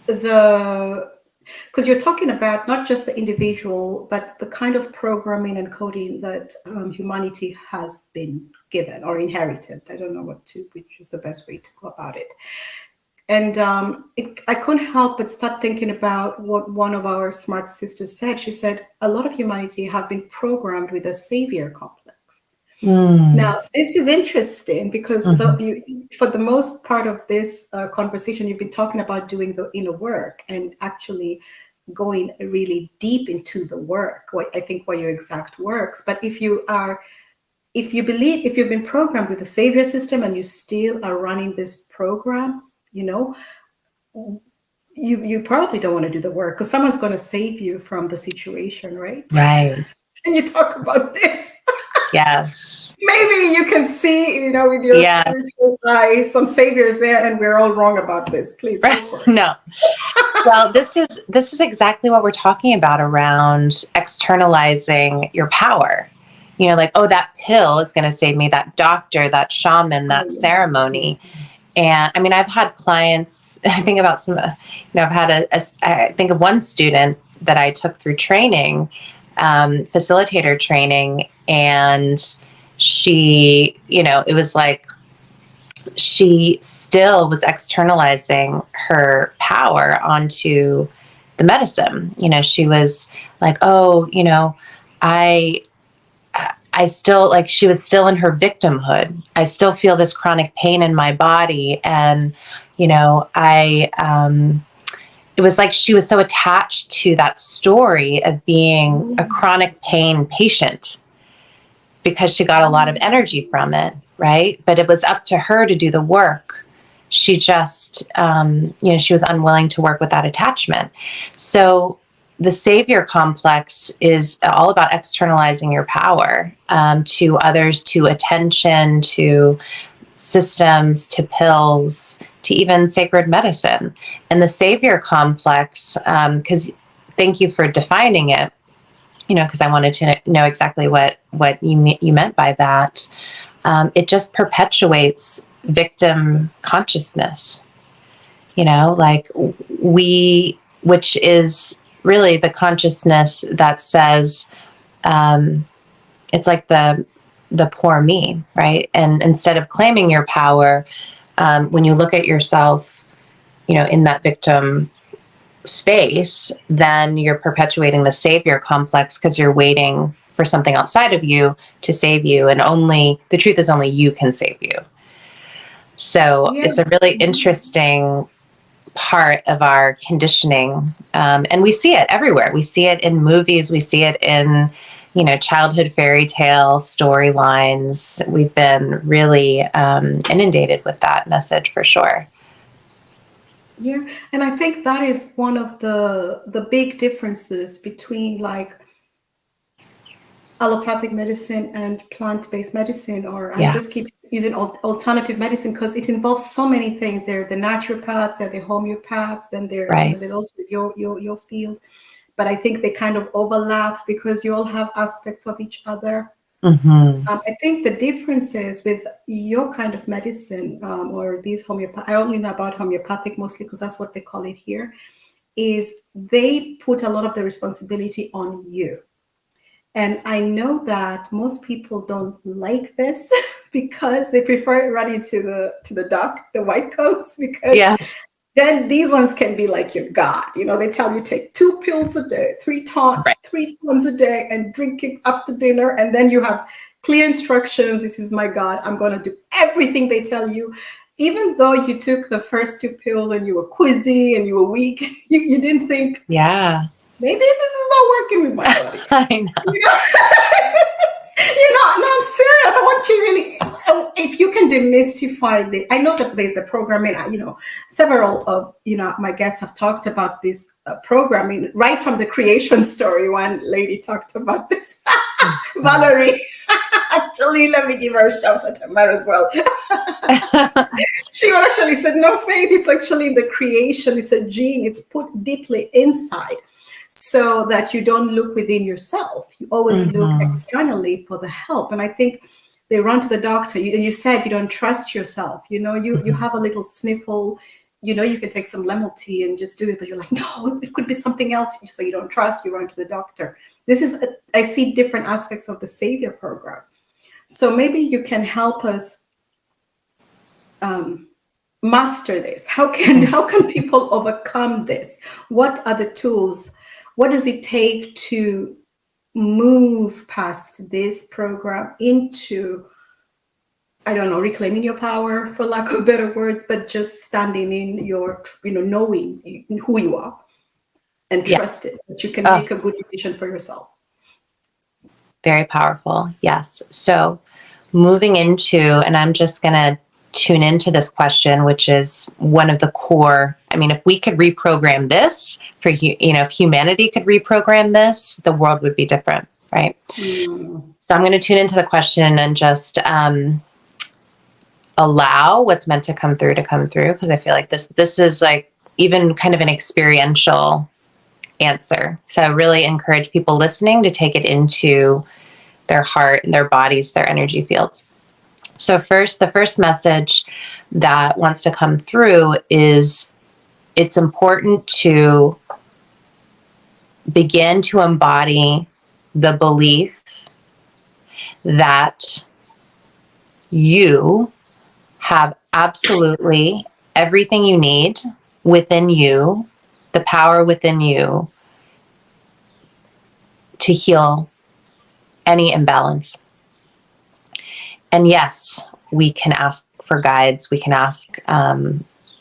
Speaker 1: because you're talking about not just the individual, but the kind of programming and coding that humanity has been given or inherited. I don't know which is the best way to go about it. And I couldn't help but start thinking about what one of our smart sisters said. She said, a lot of humanity have been programmed with a savior complex. Now, this is interesting because for the most part of this conversation, you've been talking about doing the inner work and actually going really deep into the work. I think were your exact words. But if you've been programmed with the savior system and you still are running this program, you probably don't want to do the work because someone's going to save you from the situation, right?
Speaker 2: Right.
Speaker 1: Can you talk about this?
Speaker 2: Yes.
Speaker 1: Maybe you can see, with your spiritual eye, some saviors there, and we're all wrong about this. Please go for it.
Speaker 2: No. Well, this is exactly what we're talking about around externalizing your power. Like, oh, that pill is going to save me, that doctor, that shaman, that ceremony. And I mean, I've had clients, I think about I've had I think of one student that I took through training, facilitator training, and she, it was like, she still was externalizing her power onto the medicine. She was like, oh, I still, like, she was still in her victimhood. I still feel this chronic pain in my body. And, it was like she was so attached to that story of being a chronic pain patient because she got a lot of energy from it, right? But it was up to her to do the work. She just, she was unwilling to work with that attachment. So the savior complex is all about externalizing your power to others, to attention, to systems, to pills, to even sacred medicine. And the savior complex, because thank you for defining it, because I wanted to know exactly what you meant by that. It just perpetuates victim consciousness, which is really the consciousness that says, it's like the poor me, right? And instead of claiming your power, when you look at yourself, in that victim space, then you're perpetuating the savior complex because you're waiting for something outside of you to save you. And the truth is only you can save you. So
Speaker 1: Yeah.
Speaker 2: it's a really interesting part of our conditioning. And we see it everywhere. We see it in movies. We see it in, childhood fairy tale storylines. We've been really inundated with that message for sure.
Speaker 1: Yeah, and I think that is one of the big differences between like allopathic medicine and plant-based medicine, or I
Speaker 2: Yeah.
Speaker 1: just keep using alternative medicine because it involves so many things. There are the naturopaths, there are the homeopaths, then
Speaker 2: Right.
Speaker 1: there's also your field. But I think they kind of overlap because you all have aspects of each other.
Speaker 2: Mm-hmm.
Speaker 1: I think the difference is with your kind of medicine, or these homeopathic, I only know about homeopathic mostly because that's what they call it here, is they put a lot of the responsibility on you. And I know that most people don't like this because they prefer running to the doc, the white coats, because
Speaker 2: Yes.
Speaker 1: then these ones can be like your God. They tell you take 2 pills a day,
Speaker 2: Right.
Speaker 1: 3 times a day, and drink it after dinner. And then you have clear instructions. This is my God. I'm going to do everything they tell you. Even though you took the first 2 pills and you were quizzy and you were weak, you didn't think,
Speaker 2: Yeah.
Speaker 1: maybe this is not working with my body.
Speaker 2: I know.
Speaker 1: No, I'm serious. I want you really, if you can demystify I know that there's the programming, several of, my guests have talked about this programming right from the creation story. One lady talked about this. Valerie, actually, let me give her a shout out to her as well. She actually said, no, Faith, it's actually the creation. It's a gene. It's put deeply inside so that you don't look within yourself. You always look externally for the help. And I think they run to the doctor. And you said you don't trust yourself. You have a little sniffle. You can take some lemon tea and just do it. But you're like, no, it could be something else. So you don't trust. You run to the doctor. I see different aspects of the Savior program. So maybe you can help us master this. How can people overcome this? What are the tools? What does it take to move past this program into, I don't know, reclaiming your power, for lack of better words, but just standing in your, knowing who you are and
Speaker 2: Yeah.
Speaker 1: trust it, that you can make a good decision for yourself.
Speaker 2: Very powerful. Yes. So moving into, and I'm just going to tune into this question, which is one of the core. I mean, if we could reprogram this if humanity could reprogram this, the world would be different, right? So I'm going to tune into the question and just allow what's meant to come through, because I feel like this is like even kind of an experiential answer. So I really encourage people listening to take it into their heart and their bodies, their energy fields. So the first message that wants to come through is it's important to begin to embody the belief that you have absolutely everything you need within you, the power within you to heal any imbalance. And yes, we can ask for guides. We can ask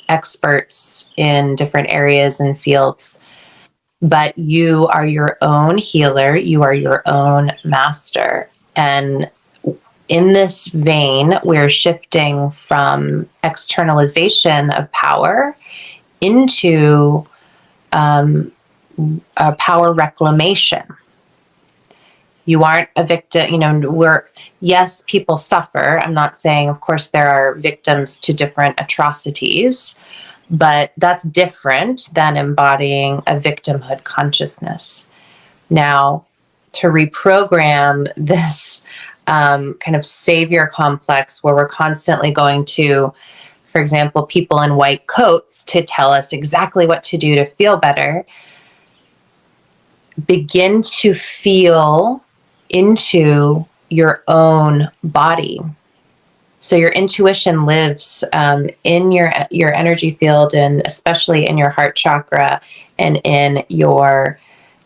Speaker 2: experts in different areas and fields. But you are your own healer. You are your own master. And in this vein, we're shifting from externalization of power into power reclamation. You aren't a victim, yes, people suffer. I'm not saying, of course, there are victims to different atrocities, but that's different than embodying a victimhood consciousness. Now, to reprogram this kind of savior complex where we're constantly going to, for example, people in white coats to tell us exactly what to do to feel better, begin to feel into your own body. So your intuition lives in your energy field, and especially in your heart chakra and in your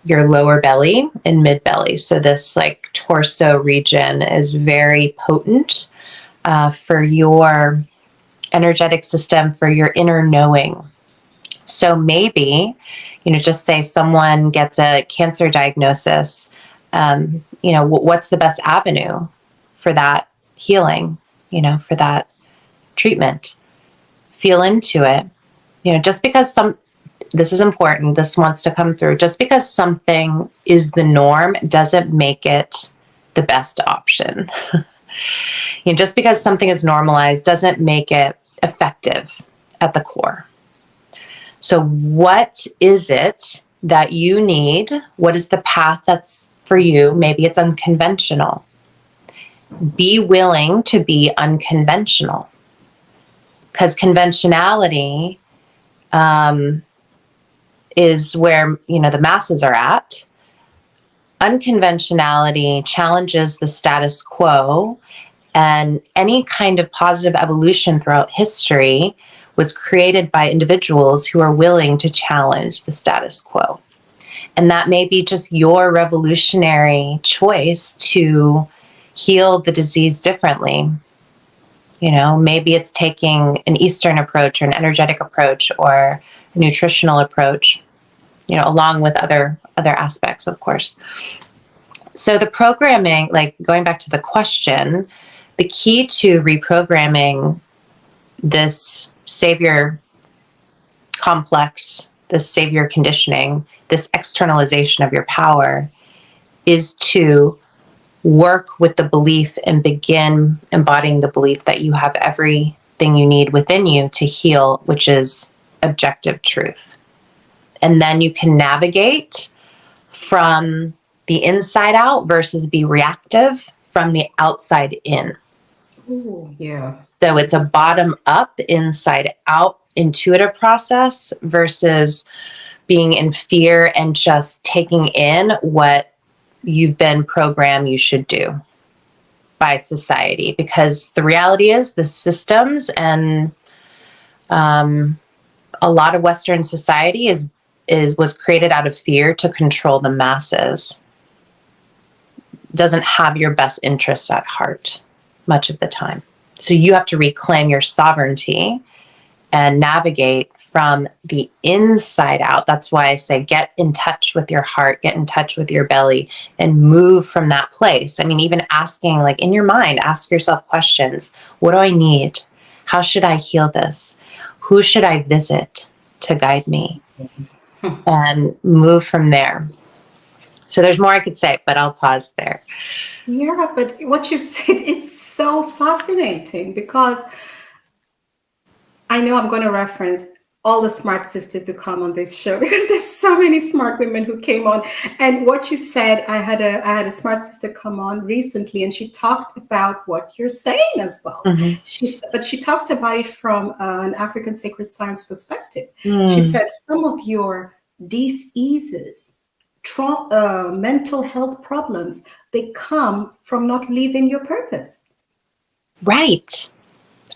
Speaker 2: lower belly and mid belly. So this like torso region is very potent for your energetic system for your inner knowing. So maybe, just say someone gets a cancer diagnosis, what's the best avenue for that healing, for that treatment? Feel into it. Just because this is important, this wants to come through, just because something is the norm doesn't make it the best option. Just because something is normalized doesn't make it effective at the core. So what is it that you need? What is the path that's for you? Maybe it's unconventional. Be willing to be unconventional, because conventionality is where, the masses are at. Unconventionality challenges the status quo, and any kind of positive evolution throughout history was created by individuals who are willing to challenge the status quo. And that may be just your revolutionary choice to heal the disease differently. Maybe it's taking an Eastern approach or an energetic approach or a nutritional approach, along with other aspects, of course. So the programming, like going back to the question, the key to reprogramming this savior complex, this savior conditioning, this externalization of your power is to work with the belief and begin embodying the belief that you have everything you need within you to heal, which is objective truth. And then you can navigate from the inside out versus be reactive from the outside in.
Speaker 1: Ooh, yeah.
Speaker 2: So it's a bottom up, inside out intuitive process versus being in fear and just taking in what you've been programmed you should do by society. Because the reality is the systems and a lot of Western society was created out of fear to control the masses. Doesn't have your best interests at heart much of the time. So you have to reclaim your sovereignty and navigate from the inside out. That's why I say get in touch with your heart, get in touch with your belly, and move from that place. I mean, even asking, like in your mind, ask yourself questions. What do I need? How should I heal this? Who should I visit to guide me? And move from there. So there's more I could say, but I'll pause there.
Speaker 1: Yeah, but what you've said, it's so fascinating because I know I'm going to reference all the smart sisters who come on this show because there's so many smart women who came on. And what you said, I had a smart sister come on recently, and she talked about what you're saying as well.
Speaker 2: Mm-hmm.
Speaker 1: But she talked about it from an African sacred science perspective.
Speaker 2: Mm.
Speaker 1: She said some of your diseases, mental health problems, they come from not living your purpose.
Speaker 2: Right.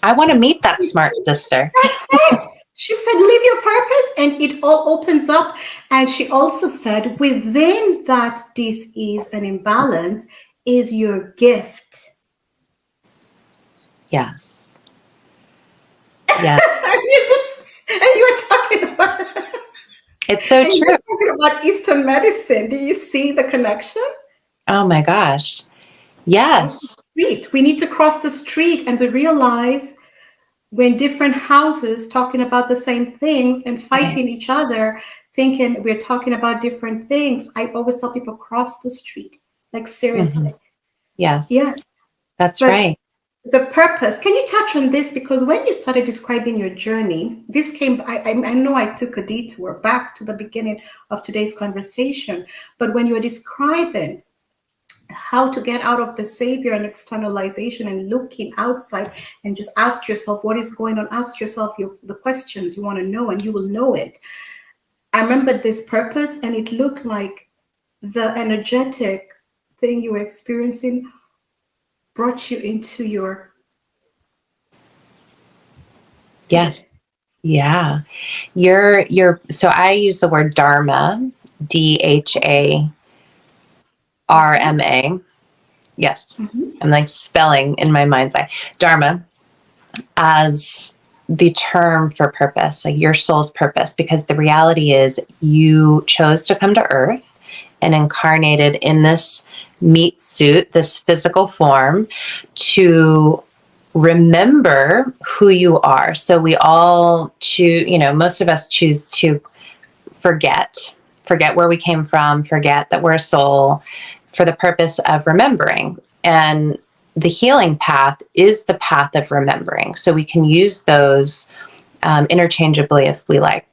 Speaker 2: I want to meet that smart sister.
Speaker 1: That's it. She said, live your purpose, and it all opens up. And she also said, within that dis-ease and imbalance is your gift.
Speaker 2: Yes. Yeah.
Speaker 1: You were talking about
Speaker 2: It's so true.
Speaker 1: You were talking about Eastern medicine. Do you see the connection?
Speaker 2: Oh my gosh. Yes.
Speaker 1: We need to cross the street, and we realize we're in different houses talking about the same things and fighting each other, thinking we're talking about different things. I always tell people, cross the street. Like, seriously.
Speaker 2: Mm-hmm. Yes.
Speaker 1: Yeah.
Speaker 2: That's right.
Speaker 1: The purpose. Can you touch on this? Because when you started describing your journey, this came, I know I took a detour back to the beginning of today's conversation, but when you were describing how to get out of the savior and externalization and looking outside and just ask yourself what is going on, ask yourself the questions you want to know, and you will know it. I remember this purpose, and it looked like the energetic thing you were experiencing brought you into your
Speaker 2: Yes. Yeah. You're so I use the word dharma, DHARMA. Yes.
Speaker 1: Mm-hmm.
Speaker 2: I'm like spelling in my mind's eye. Dharma as the term for purpose, like your soul's purpose, because the reality is you chose to come to Earth and incarnated in this meat suit, this physical form, to remember who you are. So we all choose, most of us choose to forget where we came from, forget that we're a soul, for the purpose of remembering. And the healing path is the path of remembering. So we can use those interchangeably if we like.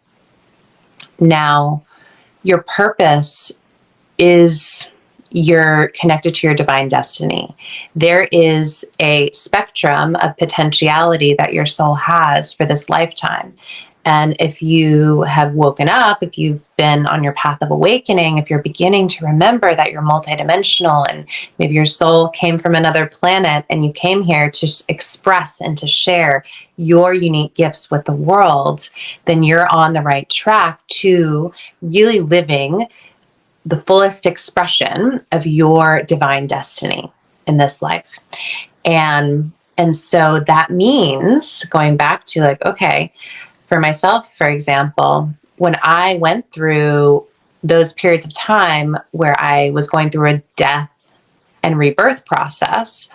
Speaker 2: Now, your purpose is you're connected to your divine destiny. There is a spectrum of potentiality that your soul has for this lifetime. And if you have woken up, if you've been on your path of awakening, if you're beginning to remember that you're multidimensional and maybe your soul came from another planet and you came here to express and to share your unique gifts with the world, then you're on the right track to really living the fullest expression of your divine destiny in this life. And so that means going back to like, okay, for myself, for example, when I went through those periods of time where I was going through a death and rebirth process,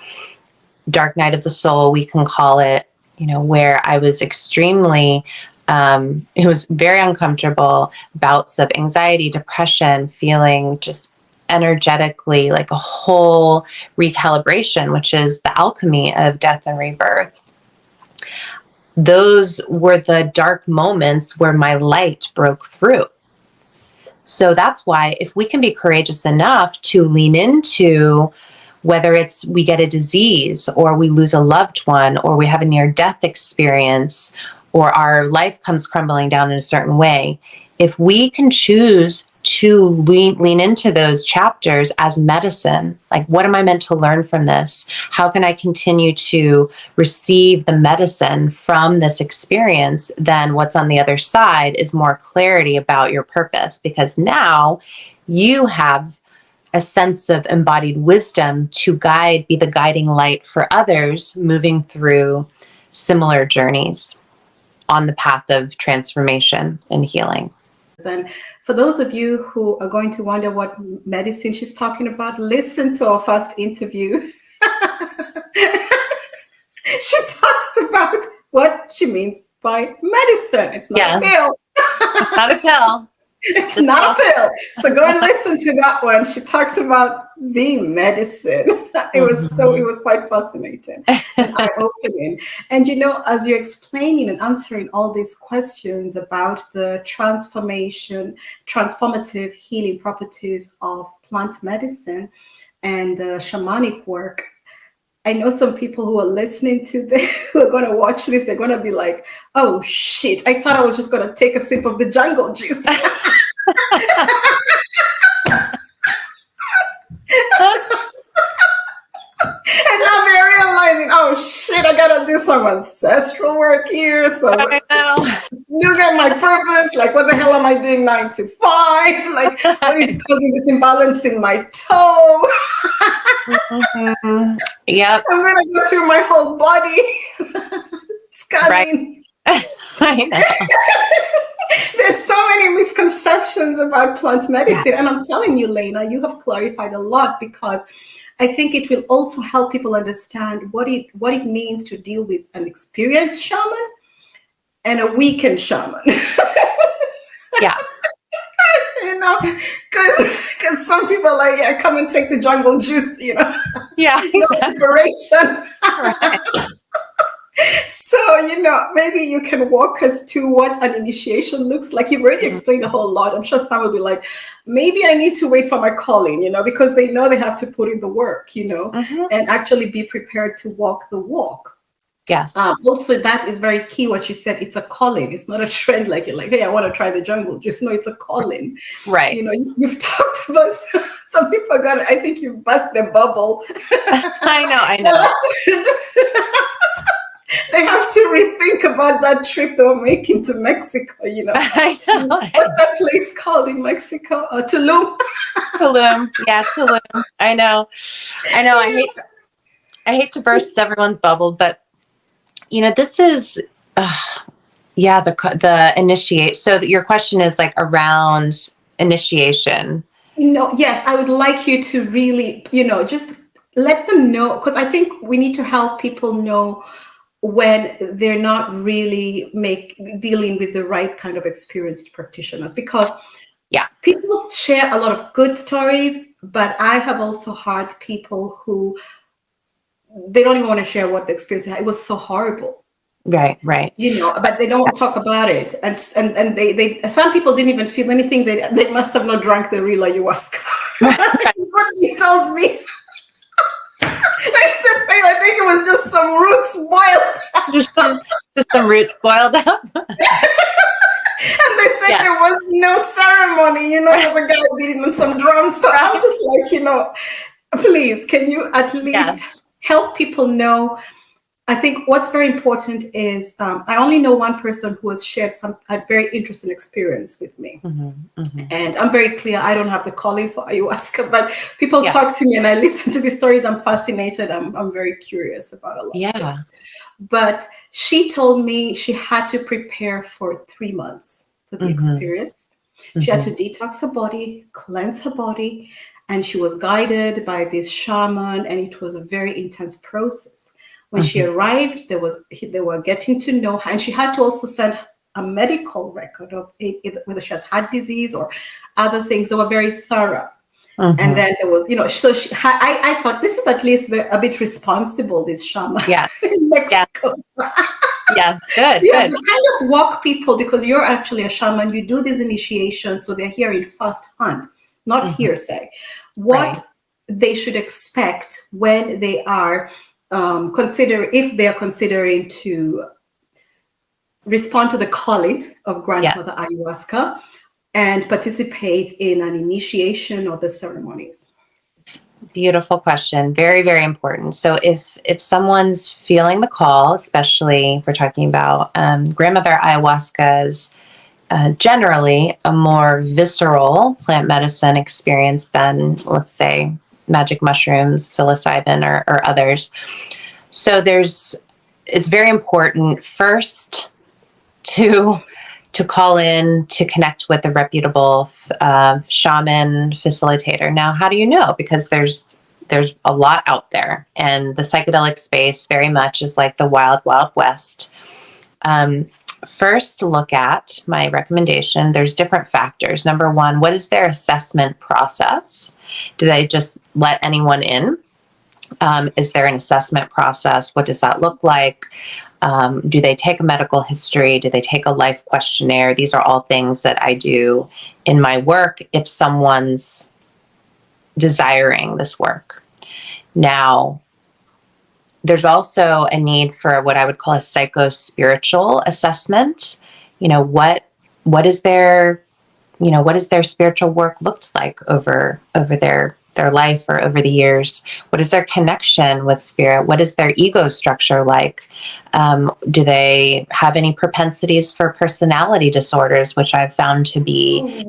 Speaker 2: dark night of the soul, we can call it, where I was extremely, it was very uncomfortable, bouts of anxiety, depression, feeling just energetically like a whole recalibration, which is the alchemy of death and rebirth. Those were the dark moments where my light broke through. So that's why if we can be courageous enough to lean into whether it's we get a disease or we lose a loved one or we have a near-death experience or our life comes crumbling down in a certain way, if we can choose to lean into those chapters as medicine, like what am I meant to learn from this? How can I continue to receive the medicine from this experience? Then what's on the other side is more clarity about your purpose, because now you have a sense of embodied wisdom to be the guiding light for others moving through similar journeys on the path of transformation and healing.
Speaker 1: And for those of you who are going to wonder what medicine she's talking about, listen to our first interview. She talks about what she means by medicine. It's not a pill.
Speaker 2: It's not a pill.
Speaker 1: It's not a pill. So go and listen to that one. She talks about the medicine. It was quite fascinating and eye-opening. And as you're explaining and answering all these questions about the transformative healing properties of plant medicine and shamanic work, I know some people who are listening to this, who are going to watch this, they're going to be like, oh shit, I thought I was just going to take a sip of the jungle juice. And now they're realizing, oh shit, I gotta do some ancestral work here. So look at my purpose. Like, what the hell am I doing 9 to 5? Like, what is causing this imbalance in my toe?
Speaker 2: Yep.
Speaker 1: I'm gonna go through my whole body, scanning.
Speaker 2: Right. I know.
Speaker 1: There's so many misconceptions about plant medicine. And I'm telling you, Lena, you have clarified a lot, because I think it will also help people understand what it means to deal with an experienced shaman and a weakened shaman.
Speaker 2: Yeah.
Speaker 1: Because some people are like, yeah, come and take the jungle juice,
Speaker 2: Yeah.
Speaker 1: No preparation. Right. So, maybe you can walk us to what an initiation looks like. You've already explained a whole lot. I'm sure some will be like, maybe I need to wait for my calling, because they know they have to put in the work, and actually be prepared to walk the walk.
Speaker 2: Yes.
Speaker 1: Also, that is very key, what you said. It's a calling. It's not a trend like you're like, hey, I want to try the jungle. Just know it's a calling.
Speaker 2: Right.
Speaker 1: You've talked about some people are gonna, I think you bust their bubble.
Speaker 2: I know.
Speaker 1: They have to rethink about that trip they were making to Mexico,
Speaker 2: I know.
Speaker 1: What's that place called in Mexico? Tulum.
Speaker 2: Tulum. Yeah, Tulum. I know. I hate to burst everyone's bubble, but this is Yeah, the initiate. So your question is like around initiation.
Speaker 1: No, yes, I would like you to really, just let them know, because I think we need to help people know when they're not really dealing with the right kind of experienced practitioners, because
Speaker 2: Yeah,
Speaker 1: people share a lot of good stories, but I have also heard people who they don't even want to share what the experience they had. It was so horrible,
Speaker 2: right.
Speaker 1: but they don't talk about it. And they some people didn't even feel anything. They must have not drank the real ayahuasca. That's what he told me. I said, "Hey, I think it was just some roots boiled."
Speaker 2: Just some roots boiled up.
Speaker 1: And they said there was no ceremony, there was a guy beating on some drums. So I'm just like, please, can you at least help people know? I think what's very important is I only know one person who has shared a very interesting experience with me. And I'm very clear, I don't have the calling for ayahuasca, but people talk to me and I listen to these stories. I'm fascinated. I'm very curious about a lot of things. But she told me she had to prepare for 3 months for the experience. She had to detox her body, cleanse her body, and she was guided by this shaman, and it was a very intense process. When she arrived, they were getting to know her, and she had to also send a medical record of whether she has heart disease or other things. They were very thorough. And then there was, so I thought this is at least a bit responsible, this shaman in Mexico.
Speaker 2: Yes, good.
Speaker 1: You kind of walk people, because you're actually a shaman. You do this initiation, so they're hearing firsthand, not hearsay, what they should expect when they are if they are considering to respond to the calling of Grandmother Ayahuasca and participate in an initiation or the ceremonies.
Speaker 2: Beautiful question. Very, very important. So if someone's feeling the call, especially if we're talking about Grandmother Ayahuasca is generally a more visceral plant medicine experience than, let's say, magic mushrooms, psilocybin, or others. So it's very important first to call in, to connect with a reputable shaman facilitator. Now, how do you know? Because there's a lot out there, and the psychedelic space very much is like the wild, wild west. First, look at my recommendation. There's different factors. Number one, what is their assessment process? Do they just let anyone in? Is there an assessment process? What does that look like? Do they take a medical history? Do they take a life questionnaire? These are all things that I do in my work if someone's desiring this work. Now, there's also a need for what I would call a psycho-spiritual assessment. What is their spiritual work looked like over their life or over the years? What is their connection with spirit? What is their ego structure like? Do they have any propensities for personality disorders, which I've found to be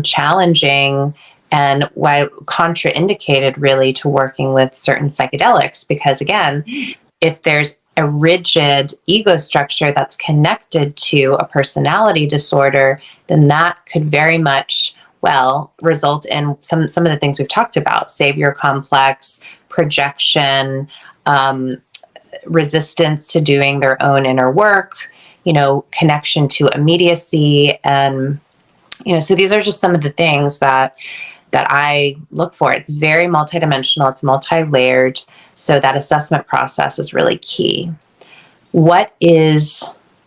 Speaker 2: challenging and why contraindicated really to working with certain psychedelics? Because again, if there's a rigid ego structure that's connected to a personality disorder, then that could very much result in some of the things we've talked about: savior complex, projection, resistance to doing their own inner work, connection to immediacy. And, so these are just some of the things that I look for. It's very multidimensional, it's multi-layered. So that assessment process is really key. What is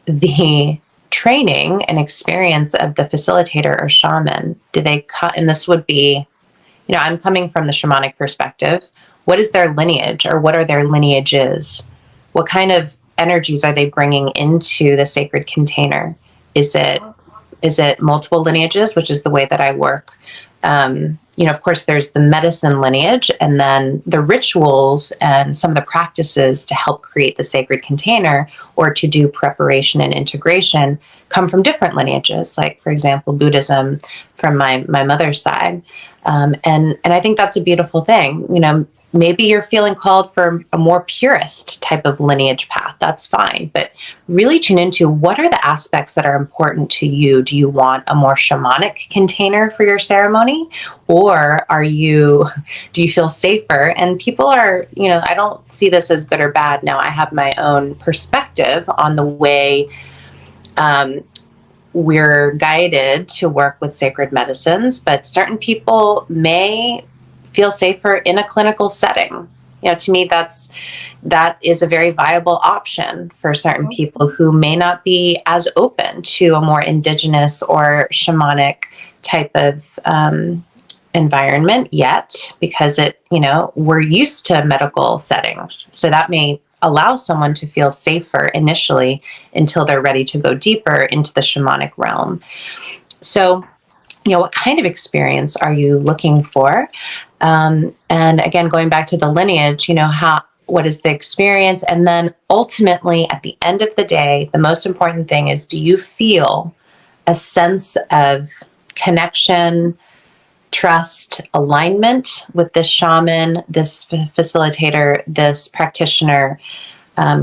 Speaker 2: the training and experience of the facilitator or shaman? Do they and this would be, I'm coming from the shamanic perspective. What is their lineage, or what are their lineages? What kind of energies are they bringing into the sacred container? Is it multiple lineages, which is the way that I work? Of course, there's the medicine lineage, and then the rituals and some of the practices to help create the sacred container or to do preparation and integration come from different lineages. Like, for example, Buddhism from my mother's side. And I think that's a beautiful thing. Maybe you're feeling called for a more purist type of lineage path, that's fine. But really tune into what are the aspects that are important to you. Do you want a more shamanic container for your ceremony? Or do you feel safer? And people are, I don't see this as good or bad. Now, I have my own perspective on the way we're guided to work with sacred medicines, but certain people may feel safer in a clinical setting. To me, that is a very viable option for certain people who may not be as open to a more indigenous or shamanic type of environment yet, because we're used to medical settings. So that may allow someone to feel safer initially until they're ready to go deeper into the shamanic realm. So, what kind of experience are you looking for? And again, going back to the lineage, what is the experience? And then ultimately, at the end of the day, the most important thing is, do you feel a sense of connection, trust, alignment with this shaman, this facilitator, this practitioner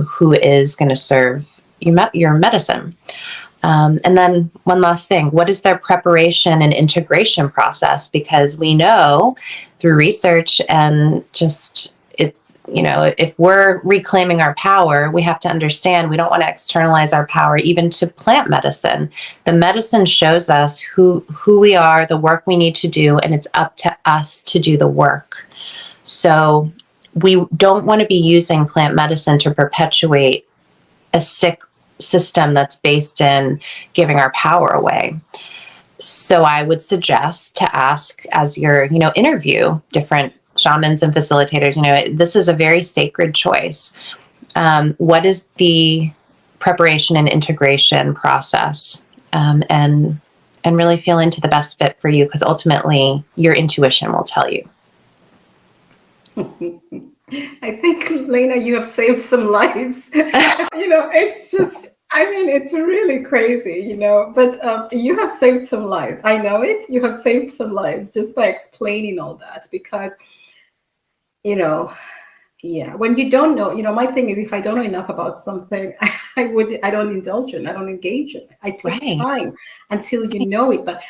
Speaker 2: who is going to serve your medicine? And then one last thing, what is their preparation and integration process? Because we know through research and just if we're reclaiming our power, we have to understand we don't want to externalize our power even to plant medicine. The medicine shows us who we are, the work we need to do, and it's up to us to do the work. So we don't want to be using plant medicine to perpetuate a sick system that's based in giving our power away. So I would suggest to ask, as you interview different shamans and facilitators, this is a very sacred choice. What is the preparation and integration process? And really feel into the best fit for you, because ultimately your intuition will tell you.
Speaker 1: I think, Lena, you have saved some lives. It's just, it's really crazy, but you have saved some lives. I know it. You have saved some lives just by explaining all that, because, when you don't know, my thing is, if I don't know enough about something, I don't indulge in, I don't engage in. I take time until you know it. But,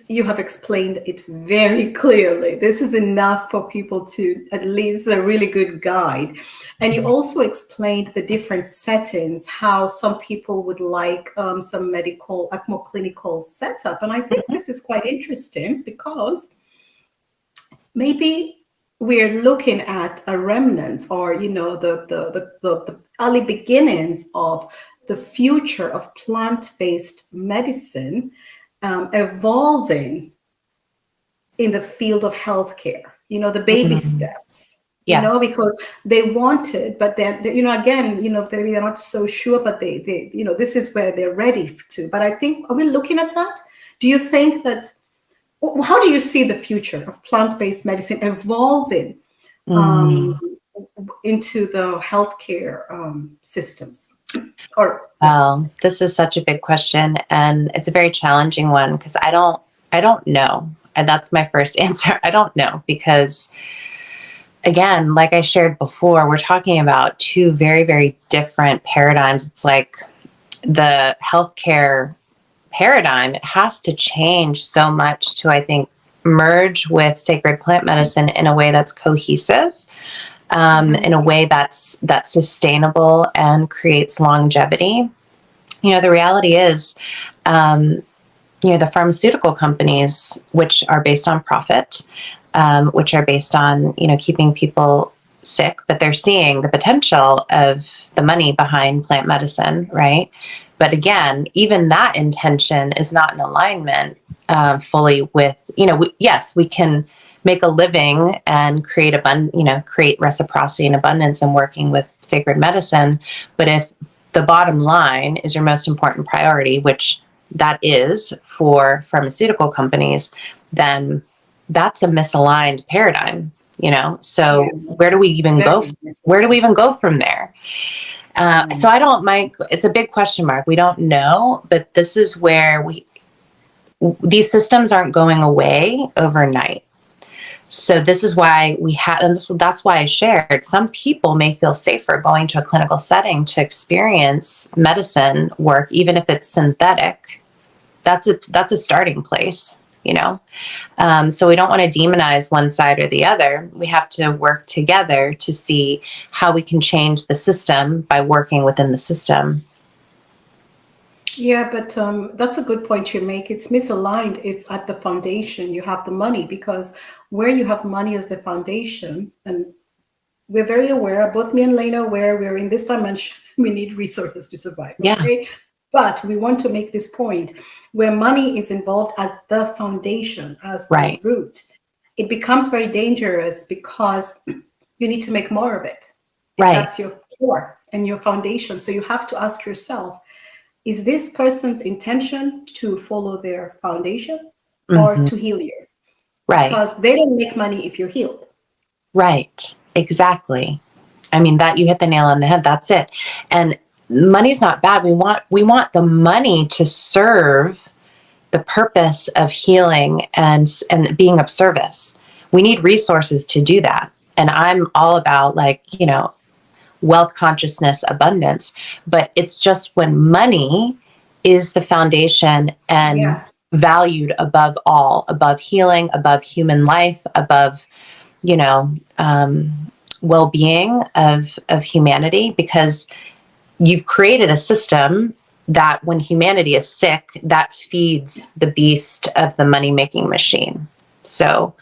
Speaker 1: you have explained it very clearly. This is enough for people to at least a really good guide. And you also explained the different settings, how some people would like some medical, more clinical setup. And I think this is quite interesting, because maybe we're looking at a remnant, or the early beginnings of the future of plant-based medicine evolving in the field of healthcare, the baby steps, because they wanted, but then, again, maybe they're not so sure, but they this is where they're ready to. But I think, are we looking at that? Do you think that, how do you see the future of plant-based medicine evolving into the healthcare systems?
Speaker 2: Well, this is such a big question, and it's a very challenging one, because I don't know. And that's my first answer. I don't know, because again, like I shared before, we're talking about two very, very different paradigms. It's like the healthcare paradigm, it has to change so much to, I think, merge with sacred plant medicine in a way that's cohesive. In a way that's sustainable and creates longevity. The reality is, the pharmaceutical companies, which are based on profit, which are based on, keeping people sick, but they're seeing the potential of the money behind plant medicine, right? But again, even that intention is not in alignment fully with, yes, we can make a living and create create reciprocity and abundance in working with sacred medicine. But if the bottom line is your most important priority, which that is for pharmaceutical companies, then that's a misaligned paradigm, So where do we even go? Where do we even go from there? So it's a big question mark. We don't know, but this is where these systems aren't going away overnight. So this is why we have, and that's why I shared, some people may feel safer going to a clinical setting to experience medicine work, even if it's synthetic. That's a starting place, you know? So we don't want to demonize one side or the other. We have to work together to see how we can change the system by working within the system.
Speaker 1: Yeah, but that's a good point you make. It's misaligned if at the foundation you have the money, because where you have money as the foundation, and we're very aware, both me and Lena, where we're in this dimension, we need resources to survive,
Speaker 2: Yeah,
Speaker 1: okay? But we want to make this point where money is involved as the foundation, as the
Speaker 2: right,
Speaker 1: root. It becomes very dangerous because you need to make more of it if
Speaker 2: right.
Speaker 1: that's your core and your foundation. So you have to ask yourself, is this person's intention to follow their foundation or
Speaker 2: Hmm.
Speaker 1: to heal you?
Speaker 2: Right,
Speaker 1: Because they don't make money if you're healed.
Speaker 2: right. Exactly. I mean, that you hit the nail on the head. That's it. And money's not bad. We want the money to serve the purpose of healing and being of service. We need resources to do that. And I'm all about, like, wealth consciousness, abundance, but it's just when money is the foundation and
Speaker 1: Yeah.
Speaker 2: valued above all, above healing, above human life, above, you know, well-being of humanity, because you've created a system that when humanity is sick, that feeds the beast of the money-making machine. So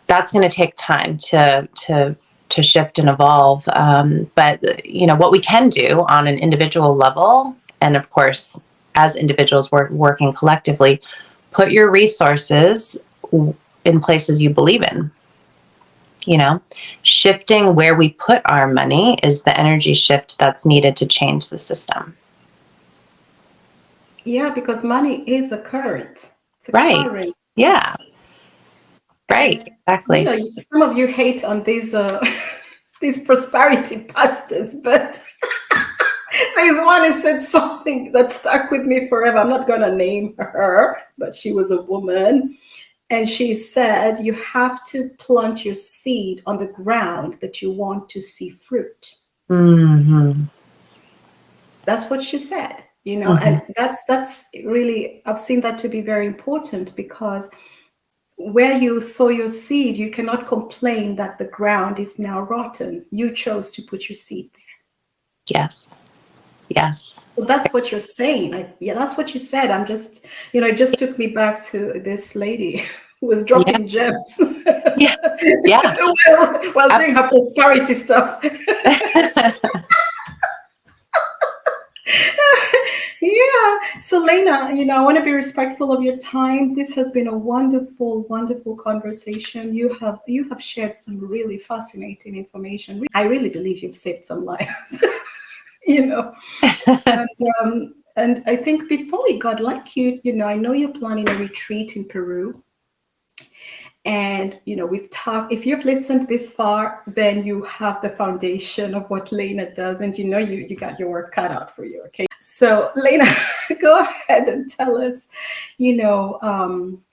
Speaker 2: that's going to take time to shift and evolve. But what we can do on an individual level, and of course, as individuals working collectively, put your resources in places you believe in. Shifting where we put our money is the energy shift that's needed to change the system.
Speaker 1: Yeah, because money is a current. It's a
Speaker 2: Right.
Speaker 1: currency.
Speaker 2: Yeah. Right.
Speaker 1: And
Speaker 2: Exactly.
Speaker 1: some of you hate on these these prosperity pastors, but there's one who said something that stuck with me forever. I'm not gonna name her, but she was a woman. And she said, you have to plant your seed on the ground that you want to see fruit.
Speaker 2: Mm-hmm.
Speaker 1: That's what she said,
Speaker 2: Mm-hmm.
Speaker 1: and that's really, I've seen that to be very important, because where you sow your seed, you cannot complain that the ground is now rotten. You chose to put your seed there.
Speaker 2: Yes. Yes.
Speaker 1: So that's what you're saying. Yeah, that's what you said. I'm just, it just took me back to this lady who was
Speaker 2: Yeah.
Speaker 1: dropping gems
Speaker 2: Yeah. Yeah.
Speaker 1: while doing
Speaker 2: Absolutely.
Speaker 1: her prosperity stuff. Yeah. So Lena, I want to be respectful of your time. This has been a wonderful, wonderful conversation. You have shared some really fascinating information. I really believe you've saved some lives. you know. And I think before we go, I'd like I know you're planning a retreat in Peru. And we've talked, if you've listened this far, then you have the foundation of what Lena does, and you got your work cut out for you. Okay. So Lena, go ahead and tell us,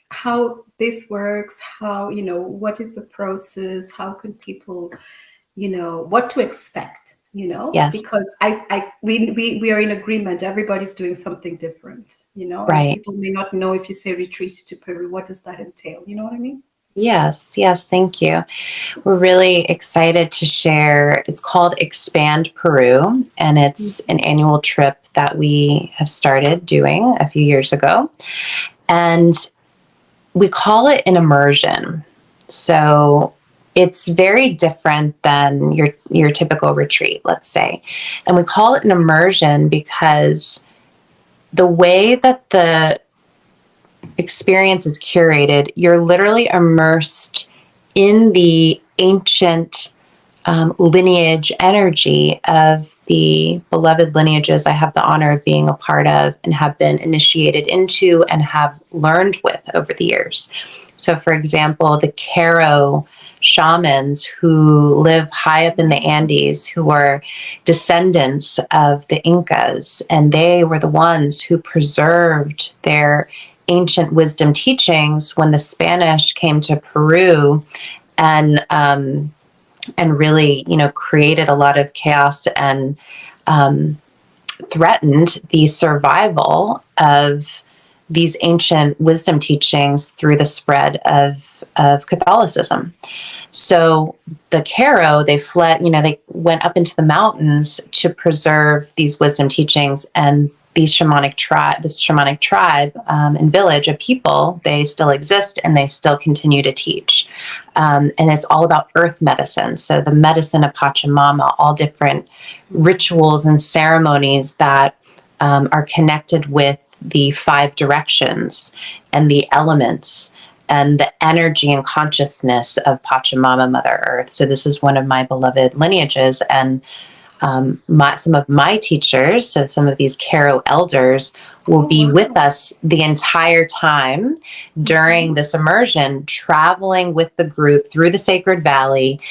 Speaker 1: how this works, how, what is the process, how can people, what to expect,
Speaker 2: Yes.
Speaker 1: because we are in agreement. Everybody's doing something different, and
Speaker 2: Right.
Speaker 1: people may not know, if you say retreat to Peru, what does that entail? You know what I mean?
Speaker 2: Yes. Yes. Thank you. We're really excited to share. It's called Expand Peru, and it's an annual trip that we have started doing a few years ago. And we call it an immersion. So it's very different than your typical retreat, let's say. And we call it an immersion because the way that the experience is curated, you're literally immersed in the ancient lineage energy of the beloved lineages I have the honor of being a part of and have been initiated into and have learned with over the years. So, for example, the Caro shamans who live high up in the Andes, who are descendants of the Incas, and they were the ones who preserved their ancient wisdom teachings when the Spanish came to Peru and really, created a lot of chaos and threatened the survival of these ancient wisdom teachings through the spread of Catholicism. So the Caro, they fled, they went up into the mountains to preserve these wisdom teachings, and this shamanic tribe and village of people, they still exist and they still continue to teach. And it's all about earth medicine. So the medicine of Pachamama, all different rituals and ceremonies that are connected with the 5 directions and the elements and the energy and consciousness of Pachamama, Mother Earth. So this is one of my beloved lineages, and some of my teachers, so some of these Caro elders, will be with us the entire time during this immersion, traveling with the group through the Sacred Valley.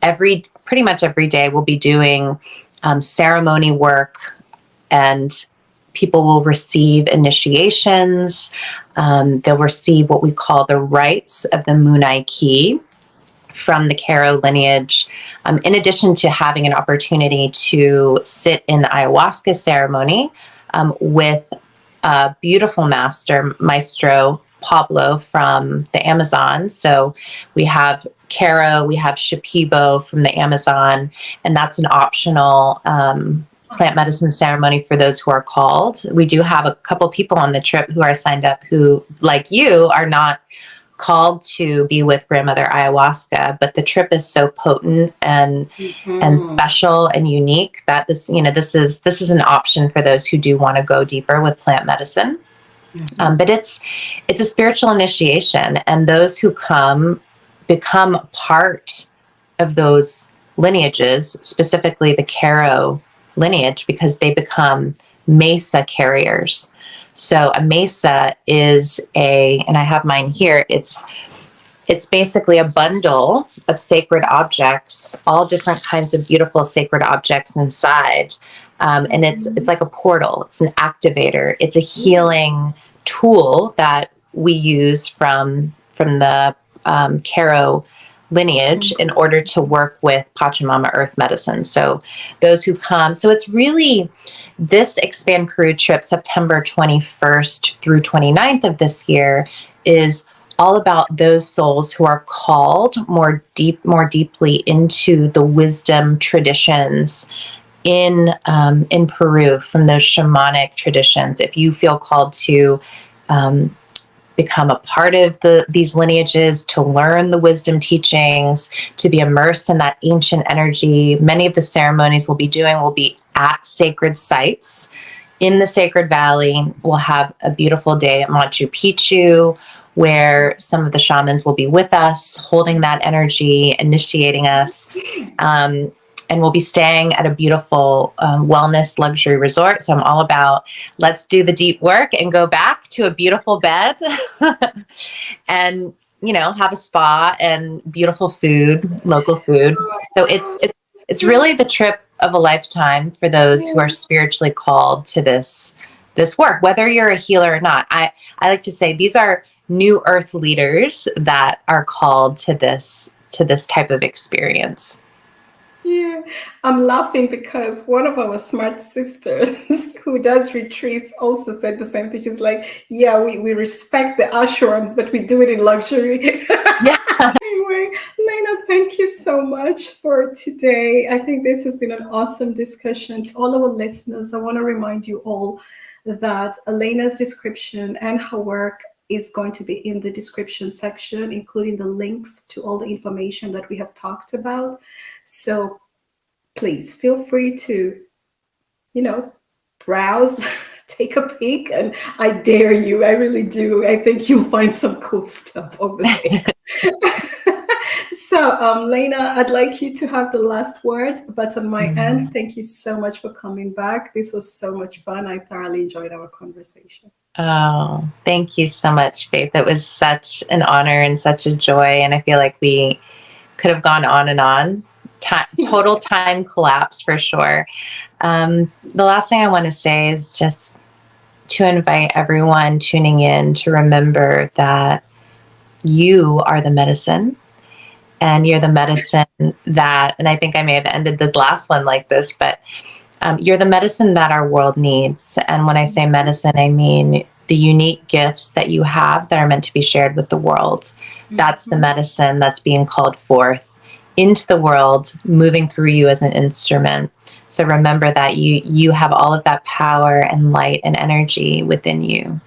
Speaker 2: Pretty much every day we'll be doing ceremony work, and people will receive initiations. They'll receive what we call the rites of the Munai Ki from the Caro lineage, in addition to having an opportunity to sit in the ayahuasca ceremony with a beautiful maestro Pablo from the Amazon. So we have Caro, we have Shipibo from the Amazon, and that's an optional plant medicine ceremony for those who are called. We do have a couple people on the trip who are signed up who, like you, are not called to be with Grandmother Ayahuasca, but the trip is so potent and special and unique that this is an option for those who do want to go deeper with plant medicine. But it's a spiritual initiation, and those who come become part of those lineages, specifically the Caro lineage, because they become mesa carriers. So a mesa is and I have mine here, it's basically a bundle of sacred objects, all different kinds of beautiful sacred objects inside. And it's like a portal. It's an activator. It's a healing tool that we use from the Caro lineage in order to work with Pachamama earth medicine. So those who come, so it's really this Expand Peru trip, September 21st through 29th of this year, is all about those souls who are called more deeply into the wisdom traditions in Peru, from those shamanic traditions. If you feel called to become a part of these lineages, to learn the wisdom teachings, to be immersed in that ancient energy, many of the ceremonies will be at sacred sites in the Sacred Valley. We'll have a beautiful day at Machu Picchu, where some of the shamans will be with us, holding that energy, initiating us. And we'll be staying at a beautiful wellness luxury resort. So I'm all about, let's do the deep work and go back to a beautiful bed and, have a spa and beautiful food, local food. So it's really the trip of a lifetime for those who are spiritually called to this work, whether you're a healer or not. I like to say these are new earth leaders that are called to this type of experience.
Speaker 1: Yeah, I'm laughing because one of our smart sisters who does retreats also said the same thing. She's like, yeah, we respect the ashrams, but we do it in luxury.
Speaker 2: Yeah.
Speaker 1: Anyway, Lena, thank you so much for today. I think this has been an awesome discussion. To all our listeners, I want to remind you all that Lena's description and her work is going to be in the description section, including the links to all the information that we have talked about. So please feel free to, browse, take a peek, and I dare you, I really do. I think you'll find some cool stuff over there. So, Lena, I'd like you to have the last word, but on my end, thank you so much for coming back. This was so much fun. I thoroughly enjoyed our conversation.
Speaker 2: Oh, thank you so much, Faith. It was such an honor and such a joy. And I feel like we could have gone on and on. Total time collapse for sure. The last thing I want to say is just to invite everyone tuning in to remember that you are the medicine, and you're the medicine that, and I think I may have ended this last one like this, but you're the medicine that our world needs. And when I say medicine, I mean the unique gifts that you have that are meant to be shared with the world. That's the medicine that's being called forth into the world, moving through you as an instrument. So remember that you have all of that power and light and energy within you.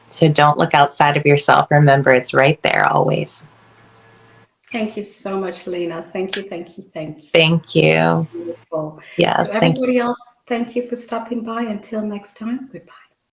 Speaker 2: So don't look outside of yourself. Remember, it's right there always.
Speaker 1: Thank you so much, Lena. Thank you, thank you, thank you.
Speaker 2: Thank you.
Speaker 1: Beautiful. To
Speaker 2: Yes, thank you.
Speaker 1: everybody else, thank you for stopping by. Until next time, goodbye.